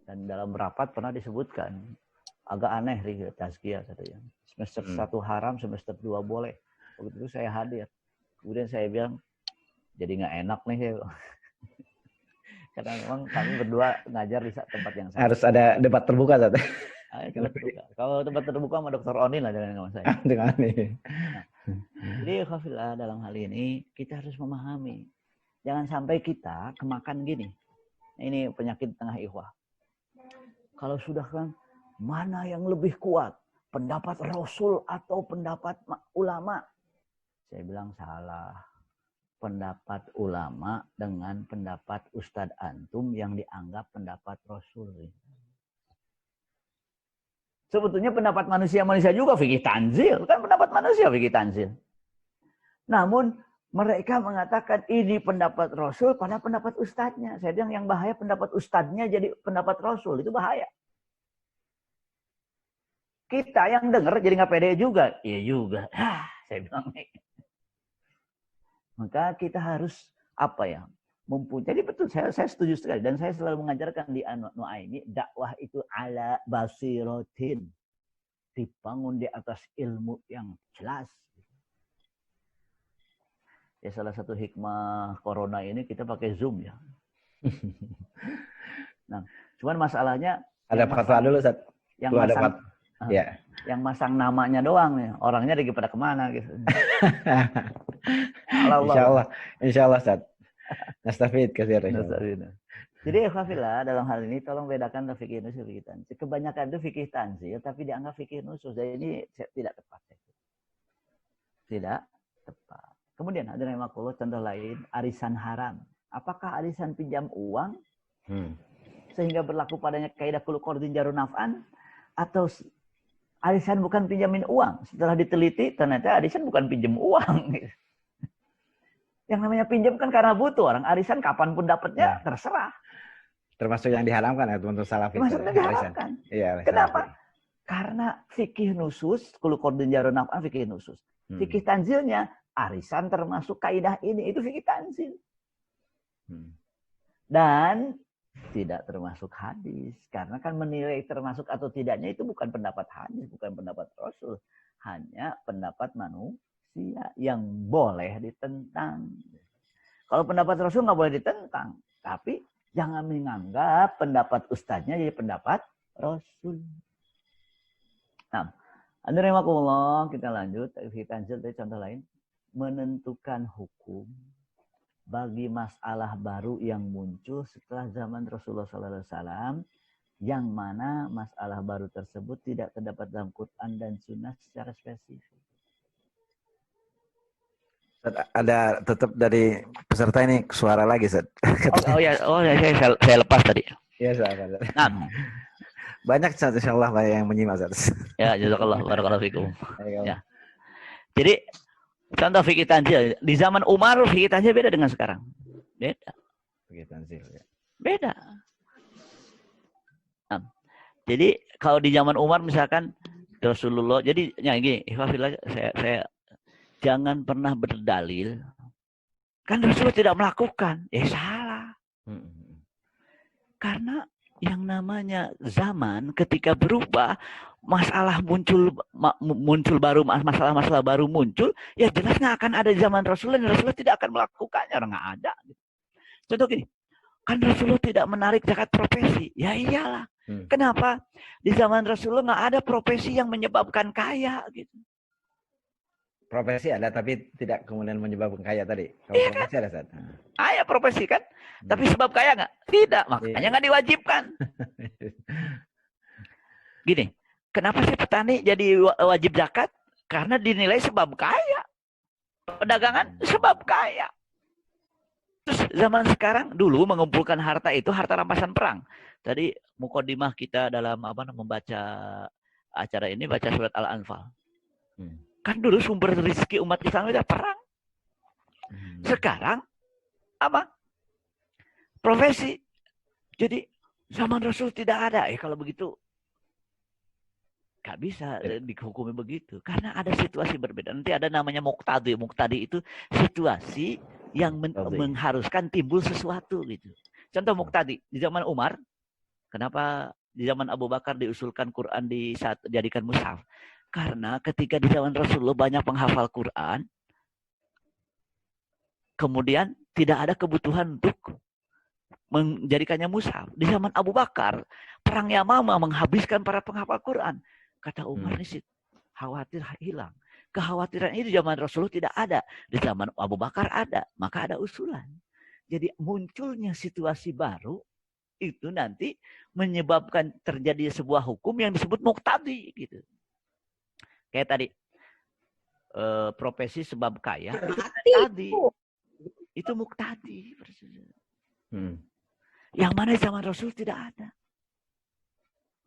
Dan dalam rapat pernah disebutkan agak aneh di Tazkiyah katanya. Semester 1 haram, semester 2 boleh. Waktu itu saya hadir. Kemudian saya bilang jadi nggak enak nih ya. Karena memang kami berdua ngajar di tempat yang sama. Harus ada debat terbuka, Ustaz. Kalau tempat terbuka sama Dr. Oni lah dengan saya. Dengan ini. Jadi khafillah dalam hal ini kita harus memahami. Jangan sampai kita kemakan gini. Ini penyakit tengah ikhwah. Kalau sudah kan mana yang lebih kuat? Pendapat Rasul atau pendapat ulama? Saya bilang salah. Pendapat ulama dengan pendapat Ustadz Antum yang dianggap pendapat Rasul. Sebetulnya pendapat manusia juga fikih tanzil. Kan pendapat manusia fikih tanzil. Namun Mereka mengatakan ini pendapat Rasul pada pendapat ustadznya. Saya bilang yang bahaya pendapat ustadznya jadi pendapat Rasul. Itu bahaya. Kita yang dengar jadi nggak pede juga. Iya juga. Saya bilang. Maka kita harus apa ya? Jadi betul, saya setuju sekali. Dan saya selalu mengajarkan di Nuaimi, dakwah itu ala basirotin. Dibangun di atas ilmu yang jelas. Ya salah satu hikmah corona ini kita pakai Zoom ya. Nah, cuman masalahnya ada fatwa dulu, Ustaz. Yang masang, ya. Yang masang namanya doang ya. Orangnya lagi pada kemana gitu. Insya Allah, Ustaz. Nastafid kasih. Jadi Khafillah dalam hal ini tolong bedakan fikih nusus fikih tanzil. Kebanyakan itu fikih tanzil tapi dianggap fikih nusus. Jadi ini tidak tepat. Tidak tepat. Kemudian ada contoh lain, arisan haram. Apakah arisan pinjam uang sehingga berlaku padanya kaidah kullu qardin jarun naf'an, atau arisan bukan pinjamin uang? Setelah diteliti ternyata arisan bukan pinjam uang. Yang namanya pinjam kan karena butuh. Orang arisan kapanpun dapatnya terserah. Termasuk yang diharamkan ya teman-teman salafis. Termasuk yang diharamkan. Iya, kenapa? Karena fikih nusus, kullu qardin jarun naf'an fikih nusus. Fikih tanzilnya arisan termasuk kaidah ini, itu fikih tanzil. Dan tidak termasuk hadis. Karena kan menilai termasuk atau tidaknya itu bukan pendapat hadis, bukan pendapat Rasul. Hanya pendapat manusia yang boleh ditentang. Kalau pendapat Rasul nggak boleh ditentang. Tapi jangan menganggap pendapat ustadznya jadi pendapat Rasul. Nah, Anjuramakumullah, kita lanjut. Fikih tanzil tadi contoh lain. Menentukan hukum bagi masalah baru yang muncul setelah zaman Rasulullah SAW, yang mana masalah baru tersebut tidak terdapat dalam Quran dan Sunnah secara spesifik. Ada tetap dari peserta ini suara lagi, Ustaz. Saya lepas tadi. Iya, Ustaz. Nah, banyak Ustaz, insyaallah yang menyimak, Ustaz. Ya, jazakallah, barakallahu fikum. Ya. Jadi contoh fikih tanzil. Di zaman Umar fikih tanzil beda dengan sekarang. Beda. Fikih tanzil ya. Beda. Nah, jadi kalau di zaman Umar misalkan Rasulullah, jadi gini, saya jangan pernah berdalil kan Rasulullah tidak melakukan. Salah. Karena yang namanya zaman ketika berubah, masalah muncul baru, masalah baru muncul, ya jelas nggak akan ada di zaman Rasulullah, dan Rasulullah tidak akan melakukannya, orang nggak ada. Contoh gini, kan Rasulullah tidak menarik zakat profesi, ya iyalah. Kenapa? Di zaman Rasulullah nggak ada profesi yang menyebabkan kaya gitu. Profesi ada, tapi tidak kemudian menyebabkan kaya tadi. Kalau iya profesi kan? ada, Ustaz. Ada profesi kan? Tapi sebab kaya nggak? Tidak, makanya nggak diwajibkan. Gini, kenapa sih petani jadi wajib zakat? Karena dinilai sebab kaya. Perdagangan sebab kaya. Terus zaman sekarang, dulu mengumpulkan harta itu harta rampasan perang. Tadi mukodimah kita dalam membaca acara ini, baca surat Al-Anfal. Kan dulu sumber rezeki umat Islam itu perang. Sekarang apa? Profesi. Jadi zaman Rasul tidak ada. Kalau begitu nggak bisa dihukumi begitu. Karena ada situasi berbeda. Nanti ada namanya muqtadi. Muqtadi itu situasi yang mengharuskan timbul sesuatu gitu. Contoh muqtadi di zaman Umar, kenapa di zaman Abu Bakar diusulkan Quran dijadikan mushaf? Karena ketika di zaman Rasulullah banyak penghafal Quran, kemudian tidak ada kebutuhan untuk menjadikannya mushaf. Di zaman Abu Bakar, perang Yamamah menghabiskan para penghafal Quran. Kata Umar ini khawatir hilang. Kekhawatiran ini di zaman Rasulullah tidak ada. Di zaman Abu Bakar ada. Maka ada usulan. Jadi munculnya situasi baru itu nanti menyebabkan terjadi sebuah hukum yang disebut muqtadi gitu. Kayak tadi profesi sebab kaya tadi itu muqtadi. Yang mana zaman Rasul tidak ada.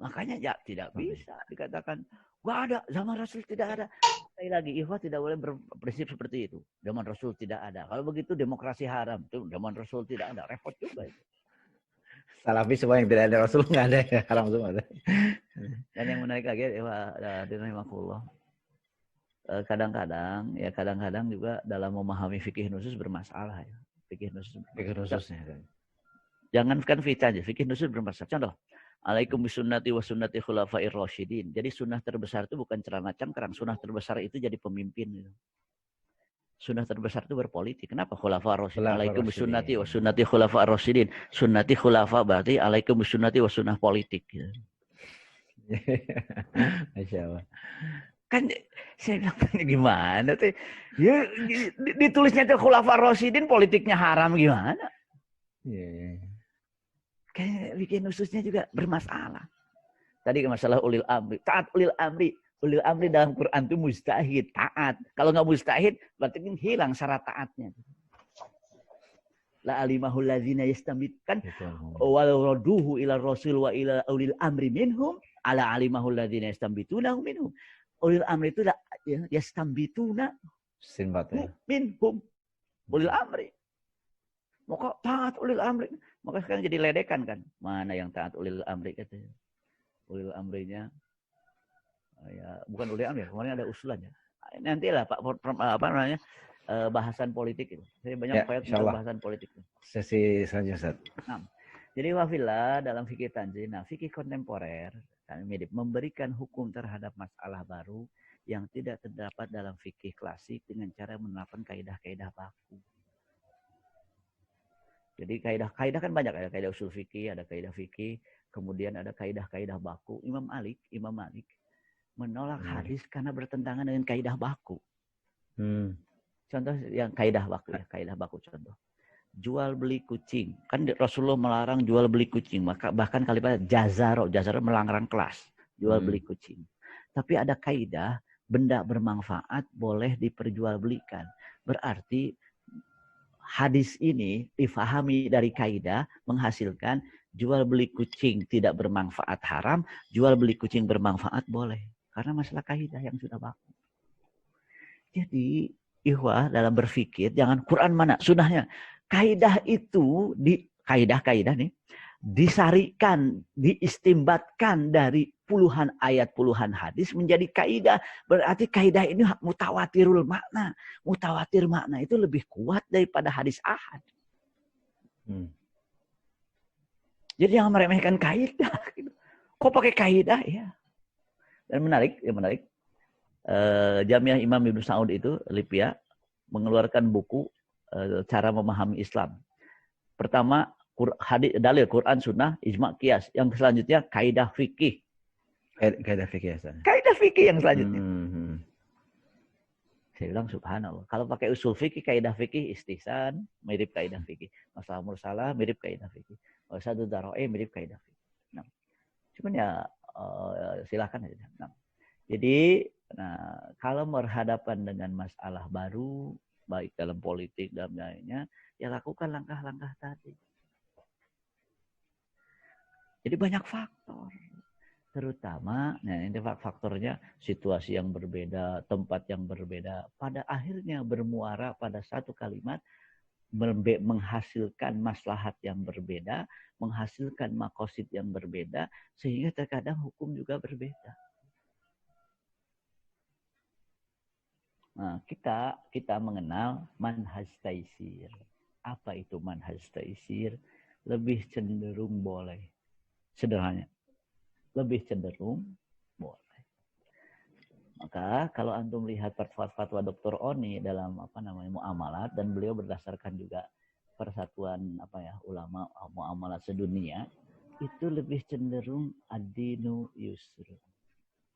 Makanya ya tidak bisa dikatakan nggak ada, zaman Rasul tidak ada. Sekali lagi, ikhwah tidak boleh berprinsip seperti itu. Zaman Rasul tidak ada. Kalau begitu demokrasi haram. Itu zaman Rasul tidak ada. Repot juga itu. Salafi semua yang tidak ada Rasul nggak ada, haram semua. Dan yang menarik lagi, rahimahullah, kadang-kadang juga dalam memahami fikih nusus bermasalah ya. Fikih nususnya. Jangankan fikih aja, fikih nusus bermasalah. Contoh, alaikum bisunnati wa sunnati khulafair rasyidin. Jadi sunnah terbesar itu bukan celana cangkrang, sunnah terbesar itu jadi pemimpin gitu. Sunnah terbesar itu berpolitik. Kenapa khulafa rasyidin? Alaikum bisunnati wa sunnati khulafa rasyidin. Sunnati khulafa berarti alaikum bisunnati wa sunnah politik gitu. Masya Allah. Kan saya bilang gimana tuh? Ya, ditulisnya tuh khulafa rasyidin, politiknya haram gimana? Yeah. Kayak bikin nususnya juga bermasalah. Tadi masalah ulil amri. Taat ulil amri. Ulil amri dalam Quran itu mustahid, taat. Kalau nggak mustahid, berarti hilang syarat taatnya. La alimahul ladzina yastambit kan walau raduhu ila rasul wa ila ulil amri minhum ala alimahul ladzina yastambitunahu minhum. Ulil amri itu yastambituna minhum. Ulil amri. Maka taat ulil amri. Maka sekarang jadi ledekan kan. Mana yang taat ulil amri katanya. Ulil amrinya ya bukan ulil amri, kemarin ada usulannya. Nantilah Pak bahasan politik itu. Saya banyak bahasan politik. Sesi selanjutnya, Ustaz. Nah, jadi wafillah dalam fikih tanzil, fikih kontemporer kami mirip memberikan hukum terhadap masalah baru yang tidak terdapat dalam fikih klasik dengan cara menerapkan kaidah-kaidah baku. Jadi kaidah-kaidah kan banyak, ada kaidah usul fikih, ada kaidah fikih, kemudian ada kaidah-kaidah baku. Imam Malik menolak hadis karena bertentangan dengan kaidah baku. Contoh yang kaidah baku ya, kaidah baku contoh. Jual beli kucing. Kan Rasulullah melarang jual beli kucing, maka bahkan kalimat jazaro melarang kelas, jual beli kucing. Tapi ada kaidah benda bermanfaat boleh diperjualbelikan. Berarti hadis ini difahami dari kaidah menghasilkan jual beli kucing tidak bermanfaat haram, jual beli kucing bermanfaat boleh. Karena masalah kaidah yang sudah baku. Jadi, ikhwah dalam berpikir, jangan Quran mana, sunnahnya. Kaidah itu, kaidah nih, disarikan, diistimbatkan dari puluhan ayat, puluhan hadis menjadi kaidah. Berarti kaidah ini mutawatirul makna. Mutawatir makna itu lebih kuat daripada hadis ahad. Jadi jangan meremehkan kaidah. Kok pakai kaidah? Ya. Dan menarik. Jamiah Imam Ibnu Saud itu, Lipia, mengeluarkan buku cara memahami Islam. Pertama, dalil Quran, Sunnah, Ijma' Qiyas. Yang selanjutnya, kaidah fikih. Kaidah fikih. Kaidah fikih yang selanjutnya. Saya bilang subhanallah. Kalau pakai usul fikih, kaidah fikih, istihsan, mirip kaidah fikih. Masalah mursalah, mirip kaidah fikih. Satu daro'e, mirip kaidah fikih. Nah, cuman ya, silakan aja. Nah, jadi, kalau berhadapan dengan masalah baru, baik dalam politik dan lainnya, ya lakukan langkah-langkah tadi. Jadi banyak faktor. Terutama, ini faktornya situasi yang berbeda, tempat yang berbeda. Pada akhirnya bermuara pada satu kalimat, menghasilkan maslahat yang berbeda, menghasilkan makosid yang berbeda, sehingga terkadang hukum juga berbeda. Nah, kita mengenal manhaj taisir. Apa itu manhaj taisir? Lebih cenderung boleh. Sederhananya. Lebih cenderung boleh. Maka kalau antum lihat fatwa Dr. Oni dalam muamalat, dan beliau berdasarkan juga persatuan ulama muamalat sedunia, itu lebih cenderung ad-dinu yusrun.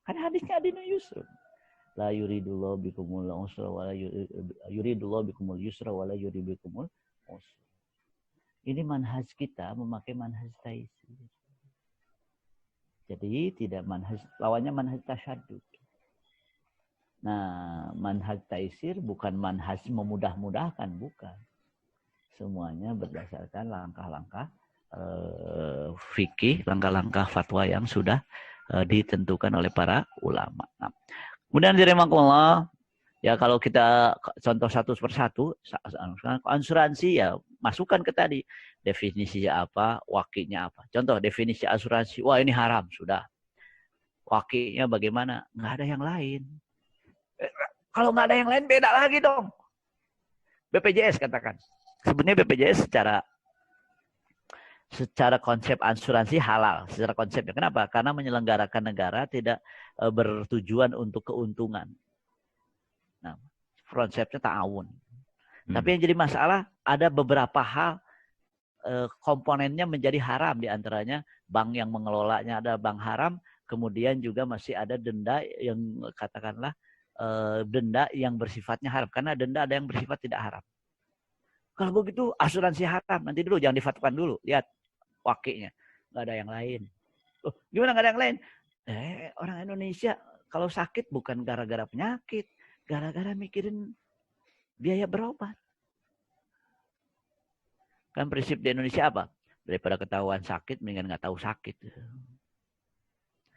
Kan hadisnya ad-dinu yusrun. La yuridullahu bikumul usra wa la yuridullahu bikumul yusra wa la yuribikumul usra. Ini manhaj kita memakai manhaj taisir. Jadi tidak lawannya manhaj tasyaddud. Nah, manhaj taisir bukan manhaj memudah-mudahkan, bukan. Semuanya berdasarkan langkah-langkah fikih, langkah-langkah fatwa yang sudah ditentukan oleh para ulama. Nah, kemudian dirahmatullah, Ya kalau kita contoh satu persatu, asuransi ya masukkan ke tadi. Definisinya apa, wakinya apa. Contoh definisi asuransi, wah ini haram, sudah. Wakinya bagaimana? Nggak ada yang lain. Kalau nggak ada yang lain, beda lagi dong. BPJS katakan. Sebenarnya BPJS secara konsep asuransi halal. Secara konsepnya. Kenapa? Karena menyelenggarakan negara tidak bertujuan untuk keuntungan. Nah, konsepnya ta'awun. Tapi yang jadi masalah, ada beberapa hal komponennya menjadi haram. Di antaranya bank yang mengelolanya ada bank haram. Kemudian juga masih ada denda yang katakanlah denda yang bersifatnya haram. Karena denda ada yang bersifat tidak haram. Kalau begitu asuransi haram. Nanti dulu jangan difatwakan dulu. Lihat wakinya. Nggak ada yang lain. Oh, gimana nggak ada yang lain? Orang Indonesia kalau sakit bukan gara-gara penyakit. Gara-gara mikirin biaya berobat. Kan prinsip di Indonesia apa? Daripada ketahuan sakit, mendingan nggak tahu sakit.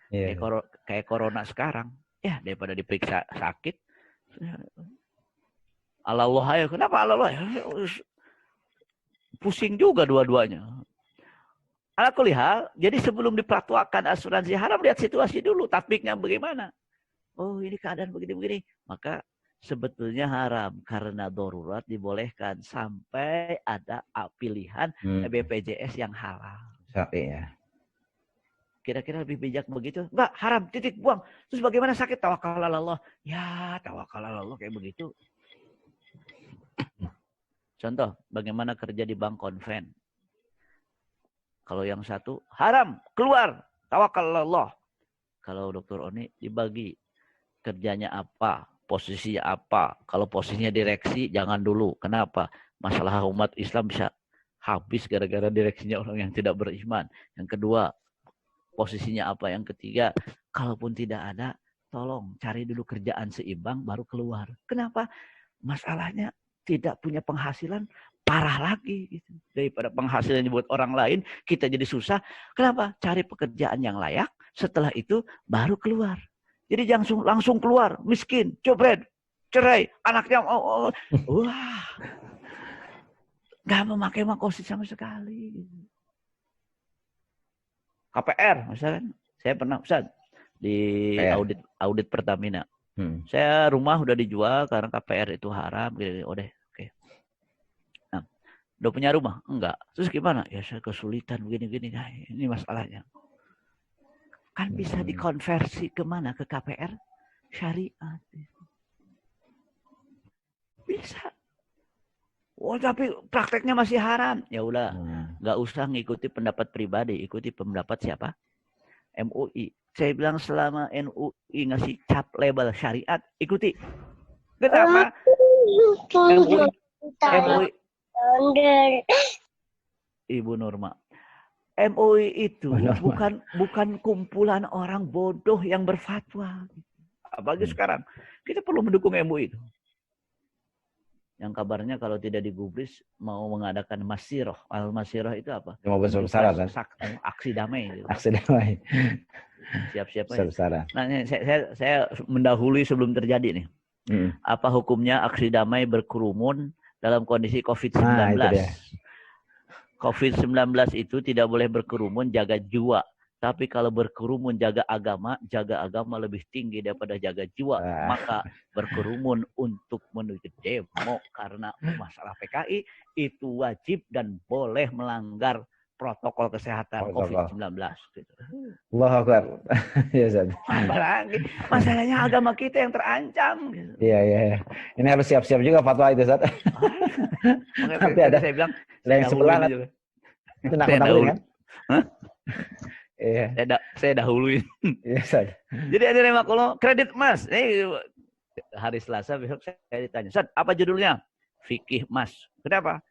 Yeah. Kayak corona sekarang. Ya, daripada diperiksa sakit. Allah ya. Kenapa Allah ya? Pusing juga dua-duanya. Ala kulihal, jadi sebelum dipatuakan asuransi haram, lihat situasi dulu. Topiknya bagaimana? Oh, ini keadaan begini-begini. Maka sebetulnya haram karena darurat dibolehkan sampai ada pilihan BPJS yang halal. Iya. Kira-kira lebih bijak begitu? Enggak, haram, titik, buang. Terus bagaimana sakit? Tawakal ala Allah. Ya, tawakal ala Allah kayak begitu. Contoh, bagaimana kerja di bank konven. Kalau yang satu, haram, keluar, tawakal ala Allah. Kalau Dr. Oni dibagi kerjanya apa, posisinya apa. Kalau posisinya direksi, jangan dulu. Kenapa? Masalah umat Islam bisa habis gara-gara direksinya orang yang tidak beriman. Yang kedua, posisinya apa? Yang ketiga, kalaupun tidak ada, tolong cari dulu kerjaan seimbang baru keluar. Kenapa? Masalahnya tidak punya penghasilan, parah lagi. Gitu. Daripada penghasilannya buat orang lain, kita jadi susah. Kenapa? Cari pekerjaan yang layak, setelah itu baru keluar. Jadi jangan langsung keluar, miskin, copret, cerai, anaknya wah, nggak memakai makosid sama sekali. KPR, misalnya, saya pernah Ustaz di audit Pertamina. Saya rumah udah dijual karena KPR itu haram. Udah, oke. Nah, udah punya rumah? Enggak. Terus gimana? Ya saya kesulitan begini-gini. Nah, ini masalahnya. Kan bisa dikonversi kemana? Ke KPR syariat. Bisa. Oh, tapi prakteknya masih haram. Ya udah, nggak usah ngikuti pendapat pribadi, ikuti pendapat siapa? MUI. Saya bilang selama MUI ngasih cap label syariat, ikuti. Kenapa? MUI. Ibu Norma. MUI itu bukan kumpulan orang bodoh yang berfatwa. Apalagi sekarang. Kita perlu mendukung MUI itu. Yang kabarnya kalau tidak digubris mau mengadakan masyiroh. Al-masyiroh itu apa? Besar-besaran. Aksi damai. Gitu. Aksi damai. Siap-siap aja. Nah, saya mendahului sebelum terjadi nih. Apa hukumnya aksi damai berkerumun dalam kondisi COVID-19? COVID-19 itu tidak boleh berkerumun, jaga jiwa. Tapi kalau berkerumun jaga agama lebih tinggi daripada jaga jiwa. Maka berkerumun untuk menuju demo karena masalah PKI itu wajib dan boleh melanggar protokol kesehatan COVID-19. Gitu. Allahu Akbar. Apalagi masalahnya agama kita yang terancam. Gitu. Iya. Ini harus siap-siap juga fatwa itu, Ustaz. Nanti ada saya bilang yang sebelah itu nakut-nakutin kan? Hah? Iya. Saya dahuluin. Iya, Ustaz. Jadi ada makulo kredit emas. Ini hari Selasa besok saya ditanya, "Ustaz, apa judulnya?" Fikih emas. Kenapa?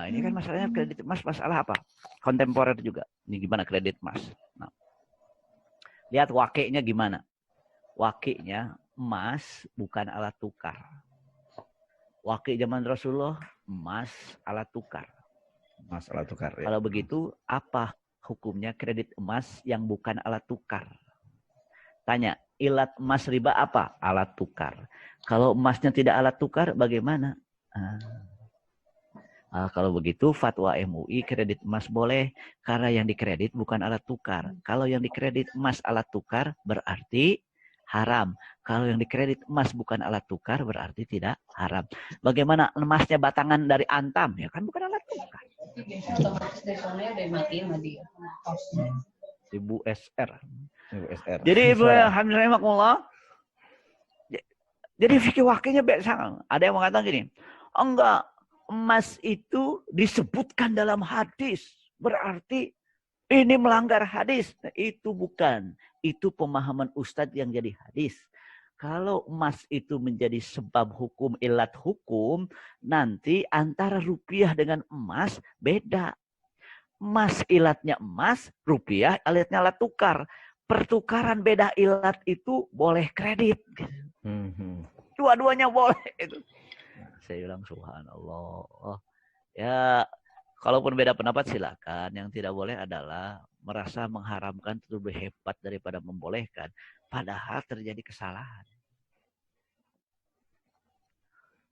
Ini kan masalahnya kredit emas masalah apa? Kontemporer juga. Ini gimana kredit emas? Nah, lihat wakilnya gimana? Wakilnya emas bukan alat tukar. Wakil zaman Rasulullah emas alat tukar. Emas alat tukar. Ya. Kalau begitu apa hukumnya kredit emas yang bukan alat tukar? Tanya, ilat emas riba apa? Alat tukar. Kalau emasnya tidak alat tukar, bagaimana? Kalau begitu fatwa MUI kredit emas boleh karena yang dikredit bukan alat tukar. Kalau yang dikredit emas alat tukar berarti haram. Kalau yang dikredit emas bukan alat tukar berarti tidak haram. Bagaimana emasnya batangan dari Antam? Ya kan bukan alat tukar. Ibu SR. Jadi alhamdulillah. Jadi fikih wakilnya beda. Ada yang mengatakan gini, enggak, emas itu disebutkan dalam hadis, berarti ini melanggar hadis. Nah, itu bukan, itu pemahaman ustadz yang jadi hadis. Kalau emas itu menjadi sebab hukum, ilat hukum, nanti antara rupiah dengan emas beda. Emas ilatnya emas, rupiah ilatnya alat tukar. Pertukaran beda ilat itu boleh kredit. Dua-duanya boleh. Saya bilang subhanallah. Ya, kalaupun beda pendapat silakan. Yang tidak boleh adalah merasa mengharamkan itu lebih hebat daripada membolehkan. Padahal terjadi kesalahan.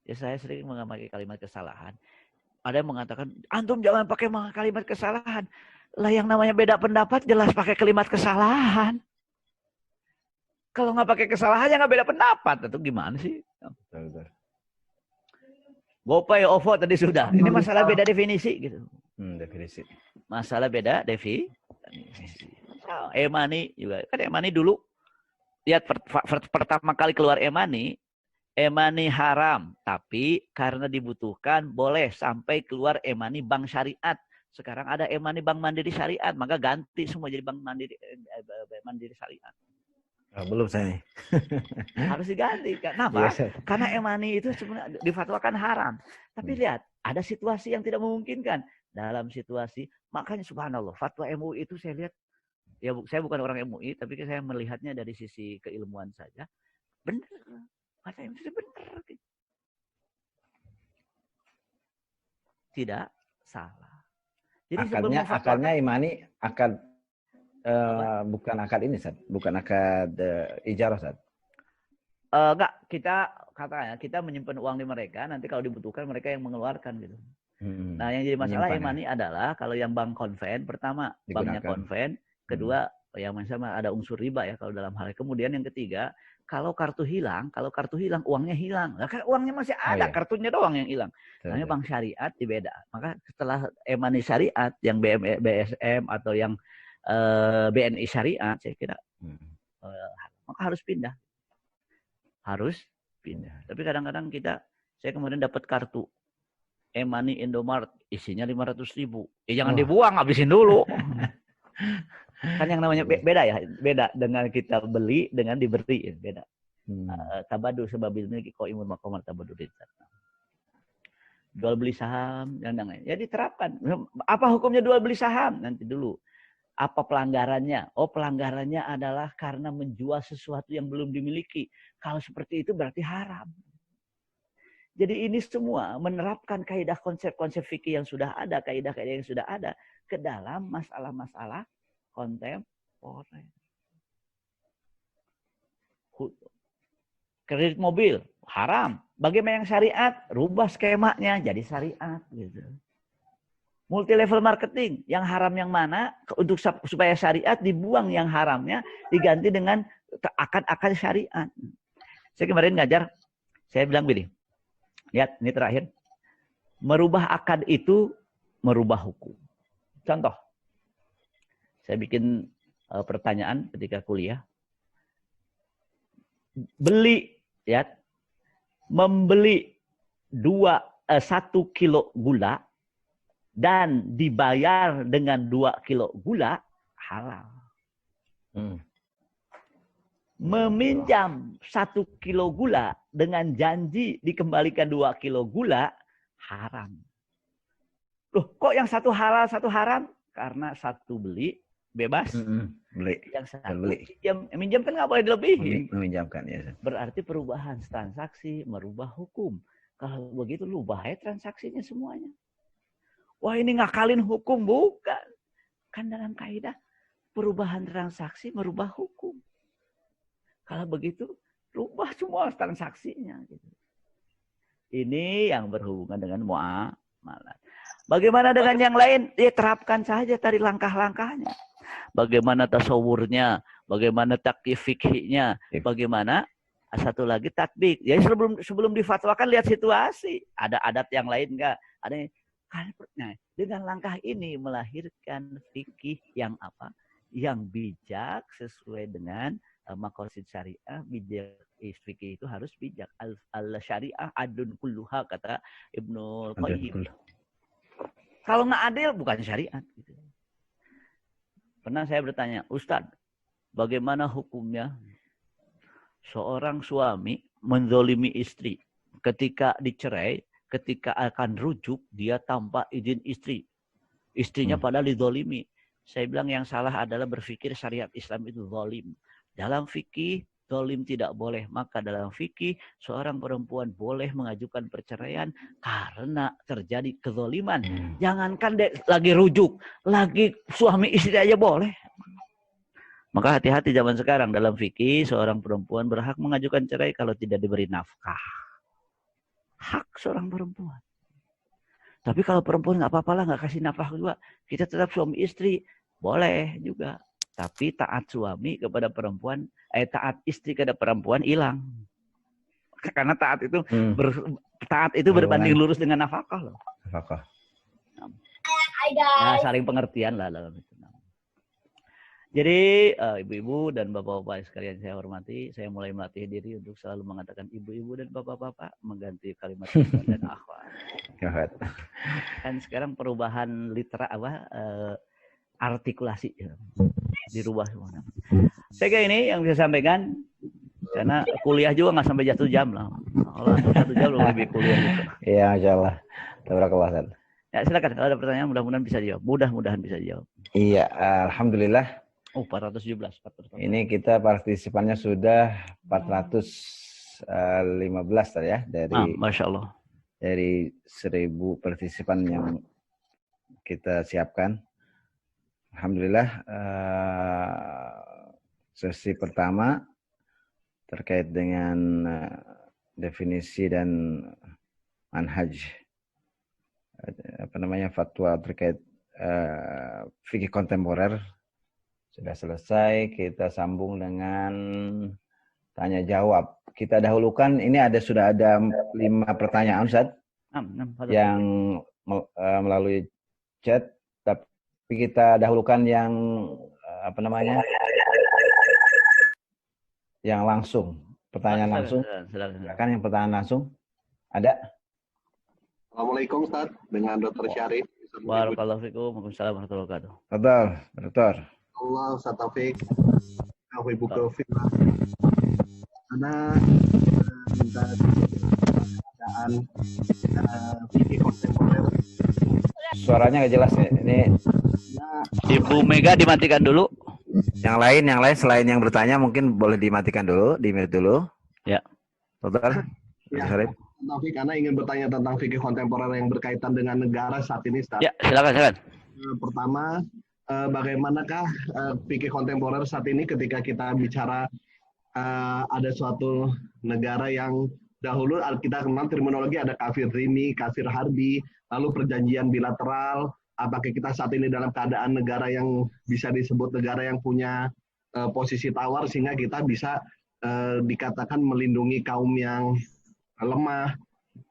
Ya, saya sering memakai kalimat kesalahan. Ada yang mengatakan, antum jangan pakai kalimat kesalahan. Lah yang namanya beda pendapat jelas pakai kalimat kesalahan. Kalau nggak pakai kesalahan ya nggak beda pendapat. Itu gimana sih? Gopay, OVO tadi sudah. Ini masalah beda definisi gitu. Definisi. Masalah beda definisi. E-money juga. Kan e-money dulu. Lihat pertama kali keluar e-money haram. Tapi karena dibutuhkan boleh sampai keluar e-money bank syariat. Sekarang ada e-money bank mandiri syariat. Maka ganti semua jadi bank mandiri syariat. Belum saya nih. Harus diganti. Kenapa? Karena e-money itu sebenarnya difatwakan haram. Tapi lihat, ada situasi yang tidak memungkinkan. Dalam situasi, makanya subhanallah, fatwa MUI itu saya lihat, ya saya bukan orang MUI, tapi saya melihatnya dari sisi keilmuan saja. Benar. Fatwa MUI itu benar. Tidak salah. Jadi akarnya e-money akad bukan akad ini, Ustaz. Bukan akad ijarah, Ustaz. Enggak, kita menyimpan uang di mereka, nanti kalau dibutuhkan mereka yang mengeluarkan gitu. Nah, yang jadi masalah e-money adalah kalau yang bank konven, pertama banknya konven, kedua yang sama ada unsur riba ya kalau dalam hal. Kemudian yang ketiga, kalau kartu hilang uangnya hilang. Nah, kan uangnya masih ada, kartunya doang yang hilang. Namanya bank syariat beda. Maka setelah e-money syariat yang BSM atau yang BNI syariat, saya kira maka harus pindah. Tapi kadang-kadang saya kemudian dapat kartu e-money Indomaret, isinya 500.000. Jangan dibuang, habisin dulu. Kan yang namanya beda dengan kita beli dengan diberi, beda. Tabadu sebabil miliki qaimun maqamar tabadu rizat. Jual beli saham dan lain-lain. Ya diterapkan. Apa hukumnya jual beli saham? Nanti dulu. Apa pelanggarannya? Oh, pelanggarannya adalah karena menjual sesuatu yang belum dimiliki. Kalau seperti itu berarti haram. Jadi ini semua menerapkan kaidah konsep-konsep fikih yang sudah ada, kaidah-kaidah yang sudah ada ke dalam masalah-masalah kontemporer. Kredit mobil haram. Bagaimana yang syariat? Rubah skemanya jadi syariat gitu. Multi level marketing, yang haram yang mana untuk supaya syariat dibuang yang haramnya diganti dengan akad-akad syariat. Saya kemarin ngajar, saya bilang begini. Lihat, ini terakhir. Merubah akad itu merubah hukum. Contoh. Saya bikin pertanyaan ketika kuliah. Membeli 1 kilo gula dan dibayar dengan 2 kilo gula, halal. Meminjam 1 kilo gula dengan janji dikembalikan 2 kilo gula, haram. Loh, kok yang satu halal, satu haram? Karena satu beli, bebas. Beli. Yang satu beli. Minjam kan nggak boleh dilebihin. Meminjamkan, ya. Berarti perubahan transaksi merubah hukum. Kalau begitu, lu bahaya transaksinya semuanya. Wah, ini ngakalin hukum, bukan. Kan dalam kaidah perubahan transaksi merubah hukum. Kalau begitu, rubah semua transaksinya. Gitu. Ini yang berhubungan dengan muamalat. Bagaimana dengan yang lain? Ya terapkan saja tadi langkah-langkahnya. Bagaimana tasawurnya, bagaimana takyif fikihnya, bagaimana satu lagi tatbik. Jadi sebelum difatwakan lihat situasi. Ada adat yang lain enggak? Ada. Nah, dengan langkah ini melahirkan fikih yang apa? Yang bijak sesuai dengan maqasid syariah. Bijak fikih itu harus bijak. Al syariah adun kulluha kata Ibnu Qayyim. Kalau nggak adil bukan syariat. Gitu. Pernah saya bertanya, Ustadz, bagaimana hukumnya seorang suami menzolimi istri ketika dicerai? Ketika akan rujuk, dia tanpa izin istri. Istrinya padahal dizolimi. Saya bilang yang salah adalah berpikir syariat Islam itu zalim. Dalam fikih, zalim tidak boleh. Maka dalam fikih, seorang perempuan boleh mengajukan perceraian karena terjadi kezoliman. Jangankan lagi rujuk, lagi suami istri aja boleh. Maka hati-hati zaman sekarang. Dalam fikih, seorang perempuan berhak mengajukan cerai kalau tidak diberi nafkah. Hak seorang perempuan. Tapi kalau perempuan nggak apa-apa lah, nggak kasih nafkah juga, kita tetap suami istri, boleh juga. Tapi taat suami kepada perempuan, taat istri kepada perempuan hilang. Karena taat itu berbanding lurus dengan nafkah loh. Nafkah. Ya, saling pengertian lah dalam itu. Jadi ibu-ibu dan bapak-bapak sekalian saya hormati, saya mulai melatih diri untuk selalu mengatakan ibu-ibu dan bapak-bapak mengganti kalimat ikhwan dan akhwat. Kan sekarang perubahan artikulasi dirubah semuanya. Saya kira ini yang bisa sampaikan karena kuliah juga nggak sampai jatuh jam lah. Kalau 1 jam lebih kuliah gitu. Iya, insyaallah. Tabarakallah. Ya silakan kalau ada pertanyaan mudah-mudahan bisa dijawab. Mudah-mudahan bisa dijawab. Iya, alhamdulillah. 417. Ini kita partisipannya sudah 415 tadi ya dari Masya Allah. Dari 1000 partisipan yang kita siapkan. Alhamdulillah sesi pertama terkait dengan definisi dan manhaj fatwa terkait fikih kontemporer sudah selesai. Kita sambung dengan tanya jawab. Kita dahulukan, ini sudah ada 5 pertanyaan Ustaz yang melalui chat, tapi kita dahulukan yang yang langsung, pertanyaan langsung. Silakan yang pertanyaan langsung. Ada? Assalamualaikum Ustaz, dengan Dr. Syarif. Waalaikumsalam warahmatullahi wabarakatuh. Betul, Dokter. Allah, Ustaz Taufik, Ibu Kofir, karena minta keadaan fikih kontemporer. Suaranya nggak jelas ya. Ini Ibu Mega dimatikan dulu. Yang lain selain yang bertanya mungkin boleh dimatikan dulu, di-mute dulu. Ya. Dokter. Ya. Taufik, karena ingin bertanya tentang fikih kontemporer yang berkaitan dengan negara saat ini, Ustaz. Ya, silakan. Pertama, bagaimanakah fikih kontemporer saat ini ketika kita bicara ada suatu negara yang dahulu kita kenal terminologi ada kafir zimmi, kafir harbi, lalu perjanjian bilateral. Apakah kita saat ini dalam keadaan negara yang bisa disebut negara yang punya posisi tawar sehingga kita bisa dikatakan melindungi kaum yang lemah.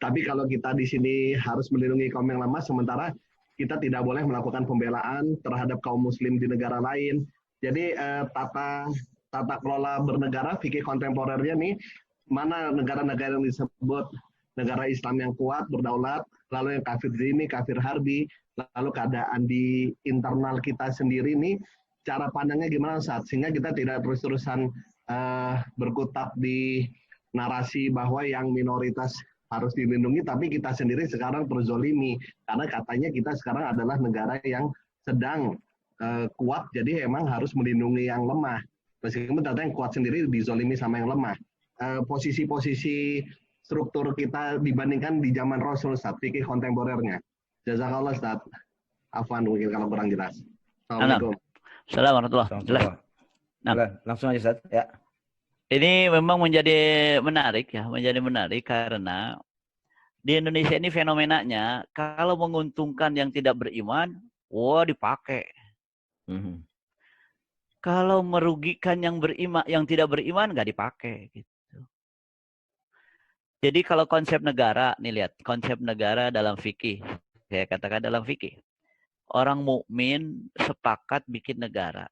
Tapi kalau kita di sini harus melindungi kaum yang lemah, sementara kita tidak boleh melakukan pembelaan terhadap kaum muslim di negara lain. Jadi tata kelola bernegara, fikih kontemporernya nih, mana negara-negara yang disebut negara Islam yang kuat, berdaulat, lalu yang kafir zimmi, kafir harbi, lalu keadaan di internal kita sendiri nih, cara pandangnya gimana saat sehingga kita tidak terus-terusan berkutat di narasi bahwa yang minoritas harus dilindungi, tapi kita sendiri sekarang terzolimi karena katanya kita sekarang adalah negara yang sedang kuat, jadi emang harus melindungi yang lemah. Meskipun ternyata yang kuat sendiri dizolimi sama yang lemah. Posisi-posisi struktur kita dibandingkan di zaman Rasul, Ustaz, fikih kontemporernya. Jazakallah, Ustaz. Afwan mungkin kalau kurang jelas. Assalamualaikum. Assalamualaikum warahmatullahi wabarakatuh. Langsung aja, Ustaz. Ya. Ini memang menjadi menarik ya, menjadi menarik karena di Indonesia ini fenomenanya kalau menguntungkan yang tidak beriman, wah dipakai. Kalau merugikan yang beriman, yang tidak beriman nggak dipakai. Gitu. Jadi kalau konsep negara, nih lihat konsep negara dalam fikih, saya katakan dalam fikih, orang mukmin sepakat bikin negara.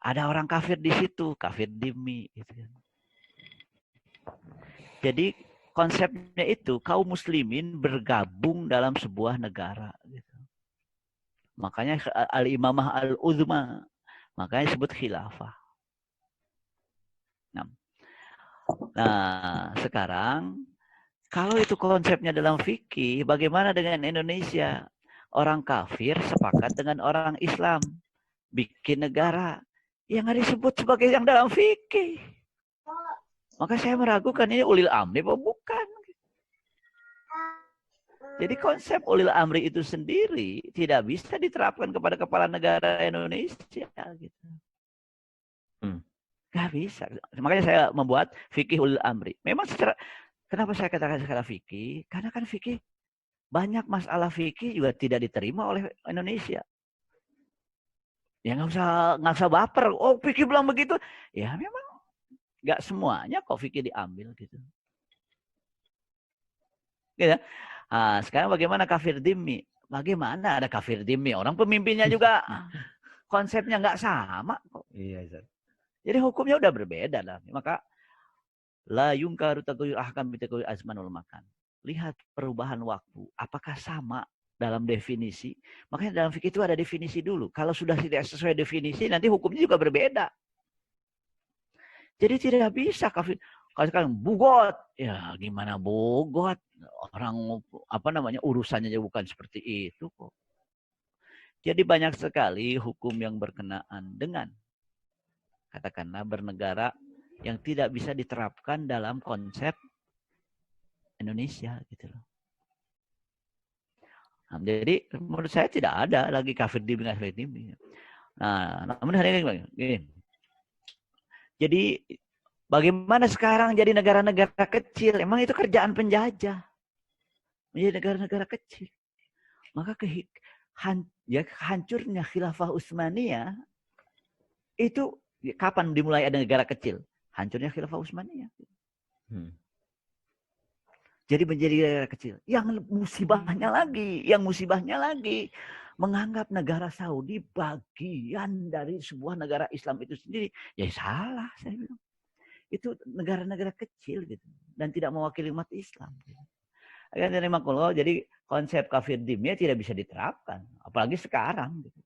Ada orang kafir di situ, kafir dhimmi. Gitu. Jadi konsepnya itu kaum muslimin bergabung dalam sebuah negara. Gitu. Makanya al-imamah al-uzma, makanya disebut khilafah. Nah, sekarang kalau itu konsepnya dalam fikih, bagaimana dengan Indonesia? Orang kafir sepakat dengan orang Islam, bikin negara yang nggak disebut sebagai yang dalam fikih. Maka saya meragukan ini ulil amri apa bukan. Jadi konsep ulil amri itu sendiri tidak bisa diterapkan kepada kepala negara Indonesia. Gitu. Gak bisa. Makanya saya membuat fikih ulil amri. Memang secara, kenapa saya katakan secara fikih? Karena kan fikih, banyak masalah fikih juga tidak diterima oleh Indonesia. Ya nggak usah baper. Oh fikih bilang begitu. Ya memang nggak semuanya kok fikih diambil gitu. Gitu. Nah, sekarang bagaimana kafir dhimmi? Bagaimana ada kafir dhimmi? Orang pemimpinnya juga konsepnya nggak sama kok. Iya, Ustaz. Jadi hukumnya udah berbeda lah. Maka la yungkaru taghayyur ahkam bi taghayyur azmanul makan. Lihat perubahan waktu, apakah sama dalam definisi? Makanya dalam fikih itu ada definisi dulu. Kalau sudah tidak sesuai definisi, nanti hukumnya juga berbeda. Jadi tidak bisa kafir. Kalau sekarang bugot, ya gimana bugot? Orang urusannya juga bukan seperti itu kok. Jadi banyak sekali hukum yang berkenaan dengan katakanlah bernegara yang tidak bisa diterapkan dalam konsep Indonesia gitu loh. Nah, jadi menurut saya tidak ada lagi kafir dhimmi. Nah, namun hari ini gini. Jadi bagaimana sekarang jadi negara-negara kecil? Emang itu kerjaan penjajah. Menjadi negara-negara kecil. Maka hancurnya khilafah Utsmaniyah itu kapan dimulai ada negara kecil? Hancurnya khilafah Utsmaniyah. Jadi menjadi negara kecil. Yang musibahnya lagi menganggap negara Saudi bagian dari sebuah negara Islam itu sendiri. Ya salah saya bilang. Itu negara-negara kecil gitu dan tidak mewakili umat Islam. Jadi konsep kafir dhimmi tidak bisa diterapkan, apalagi sekarang. Gitu.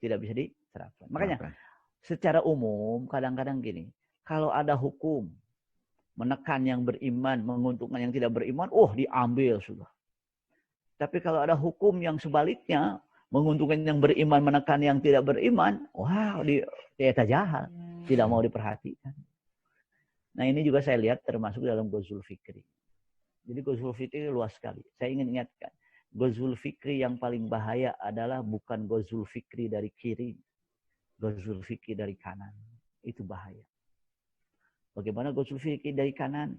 Tidak bisa diterapkan. Makanya secara umum kadang-kadang gini, kalau ada hukum menekan yang beriman, menguntungkan yang tidak beriman, diambil sudah. Tapi kalau ada hukum yang sebaliknya, menguntungkan yang beriman, menekan yang tidak beriman, dia jahal, tidak mau diperhatikan. Nah ini juga saya lihat termasuk dalam Ghazul Fikri. Jadi Ghazul Fikri luas sekali. Saya ingin ingatkan, Ghazul Fikri yang paling bahaya adalah bukan Ghazul Fikri dari kiri, Ghazul Fikri dari kanan. Itu bahaya. Bagaimana Ghazul Fikri dari kanan?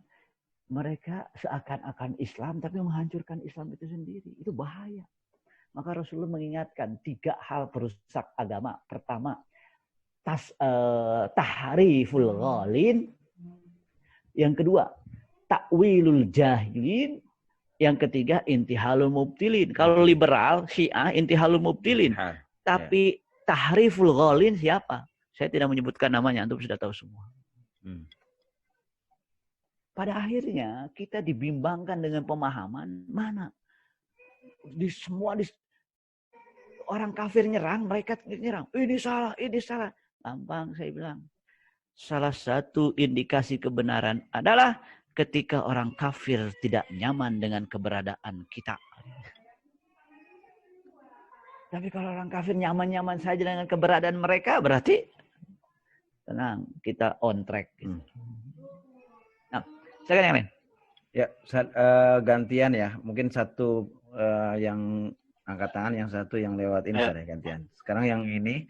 Mereka seakan-akan Islam tapi menghancurkan Islam itu sendiri. Itu bahaya. Maka Rasulullah mengingatkan 3 hal perusak agama. Pertama, tahriful ghalin. Yang kedua, takwilul jahilin. Yang ketiga, intihalul mubtilin. Kalau liberal, Syiah, intihalul mubtilin. Tapi tahriful ghalin siapa? Saya tidak menyebutkan namanya, antum sudah tahu semua. Pada akhirnya kita dibimbangkan dengan pemahaman mana orang kafir nyerang, mereka nyerang. Ini salah. Gampang saya bilang. Salah satu indikasi kebenaran adalah ketika orang kafir tidak nyaman dengan keberadaan kita. Tapi kalau orang kafir nyaman-nyaman saja dengan keberadaan mereka, berarti tenang, kita on track. Nah, saya yang lain. Ya, gantian ya. Mungkin satu yang angkat tangan, yang satu yang lewat ini gantian. Sekarang yang ini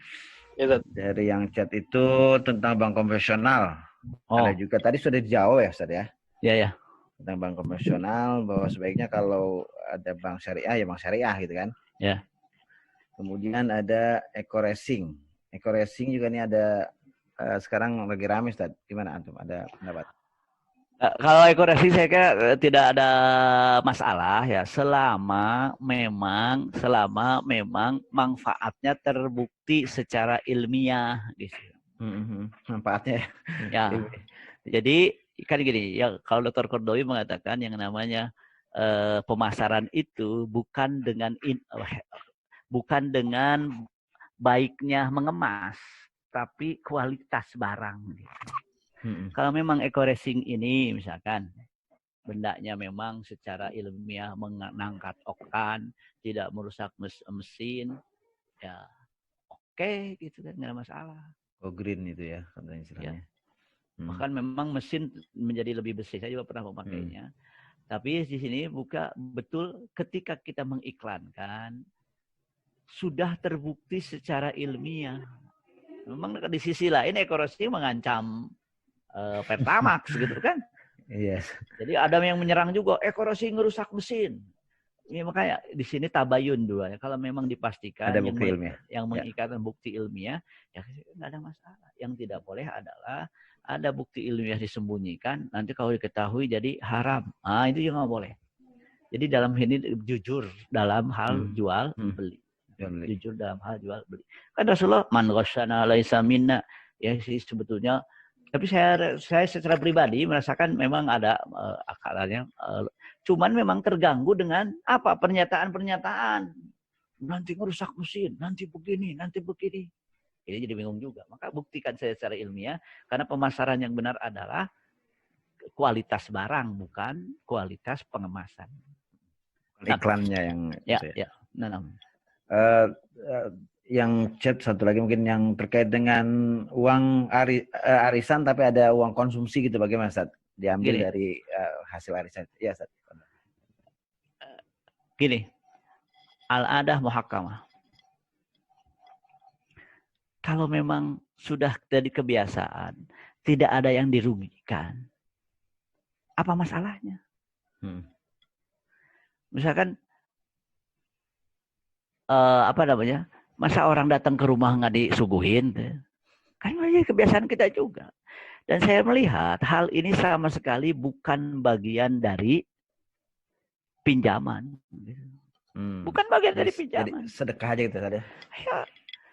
Ya, Ustaz. Dari yang chat itu tentang bank konvensional. Oh, Ada juga tadi sudah dijawab ya Ustaz ya. ya ya. Tentang bank konvensional bahwa sebaiknya kalau ada bank syariah ya bank syariah gitu kan. Ya. Kemudian ada eco racing. Eco racing juga nih ada sekarang lagi rame Ustaz. Gimana antum? Ada pendapat? Kalau ekorasi saya kira tidak ada masalah ya selama memang manfaatnya terbukti secara ilmiah gitu. Manfaatnya Ya. Jadi kan gini ya, kalau Dr. Kordowi mengatakan yang namanya pemasaran itu bukan dengan baiknya mengemas, tapi kualitas barang. Gitu. Kalau memang eco racing ini misalkan bendanya memang secara ilmiah mengangkat oktan, tidak merusak mesin, ya oke gitu kan, nggak ada masalah. Oh green itu ya katanya istilahnya. Ya. Bahkan memang mesin menjadi lebih bersih. Saya juga pernah memakainya. Tapi di sini betul ketika kita mengiklankan sudah terbukti secara ilmiah. Memang di sisi lain eco racing mengancam Pertamax gitu kan. Yes. Jadi ada yang menyerang juga ekorasi ngerusak mesin. Ini makanya di sini tabayun dua ya. Kalau memang dipastikan ada bukti ilmiah. Yang mengikatkan bukti ilmiah ya nggak ada masalah. Yang tidak boleh adalah ada bukti ilmiah disembunyikan, nanti kalau diketahui jadi haram. Ah itu juga nggak boleh. Jadi dalam ini jujur dalam hal jual beli. Jujur dalam hal jual beli. Kan Rasulullah man ghasyana laisa minna, ya sih sebetulnya. Tapi saya secara pribadi merasakan memang ada akalannya. Cuman memang terganggu dengan apa pernyataan-pernyataan. Nanti merusak mesin, nanti begini, nanti begini. Ini jadi bingung juga. Maka buktikan saya secara ilmiah. Karena pemasaran yang benar adalah kualitas barang, bukan kualitas pengemasan. Iklannya yang... Ya. Yang chat satu lagi mungkin yang terkait dengan uang arisan tapi ada uang konsumsi gitu bagaimana Ustaz? Diambil dari hasil arisan. Ya Ustaz. Gini. Al-adah muhakkamah. Kalau memang sudah jadi kebiasaan, tidak ada yang dirugikan. Apa masalahnya? Misalkan masa orang datang ke rumah nggak disuguhin? Kan ini kebiasaan kita juga. Dan saya melihat hal ini sama sekali bukan bagian dari pinjaman. Bukan bagian dari pinjaman. Jadi sedekah aja gitu tadi. Ya,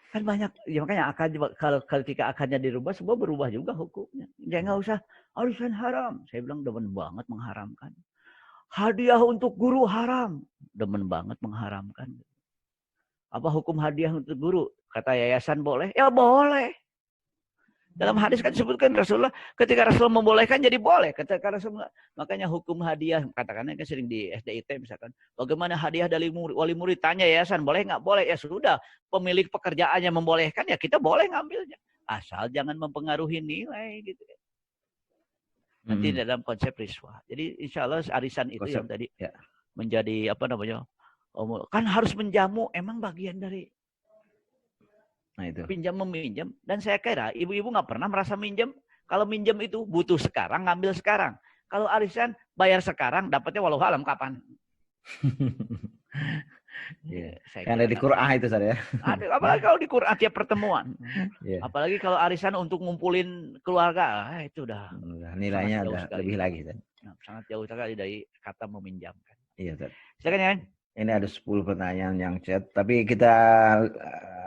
kan banyak. Ya makanya kalau ketika akarnya dirubah, semua berubah juga hukumnya. Jangan nggak usah arisan haram. Saya bilang demen banget mengharamkan. Hadiah untuk guru haram. Demen banget mengharamkan. Apa hukum hadiah untuk guru? Kata yayasan boleh? Ya boleh. Dalam hadis kan disebutkan Rasulullah, ketika Rasulullah membolehkan jadi boleh. Ketika Rasulullah, makanya hukum hadiah, katakannya kan sering di SDIT misalkan, bagaimana hadiah dari wali murid, tanya yayasan, boleh nggak? Boleh. Ya sudah, pemilik pekerjaannya membolehkan, ya kita boleh ngambilnya. Asal jangan mempengaruhi nilai gitu. Nanti dalam konsep riswah. Jadi insya Allah arisan itu yang tadi menjadi kan harus menjamu, emang bagian dari pinjam meminjam. Dan saya kira ibu-ibu nggak pernah merasa minjam. Kalau minjam itu butuh sekarang, ngambil sekarang. Kalau arisan bayar sekarang, dapatnya walau alam kapan. Yang ada di Quran itu saja. Apalagi kalau di Quran tiap pertemuan. Apalagi kalau arisan untuk ngumpulin keluarga, itu udah nilainya udah lebih lagi. Sangat jauh sekali dari kata meminjamkan. Iya, silakan ya. Ini ada 10 pertanyaan yang chat, tapi kita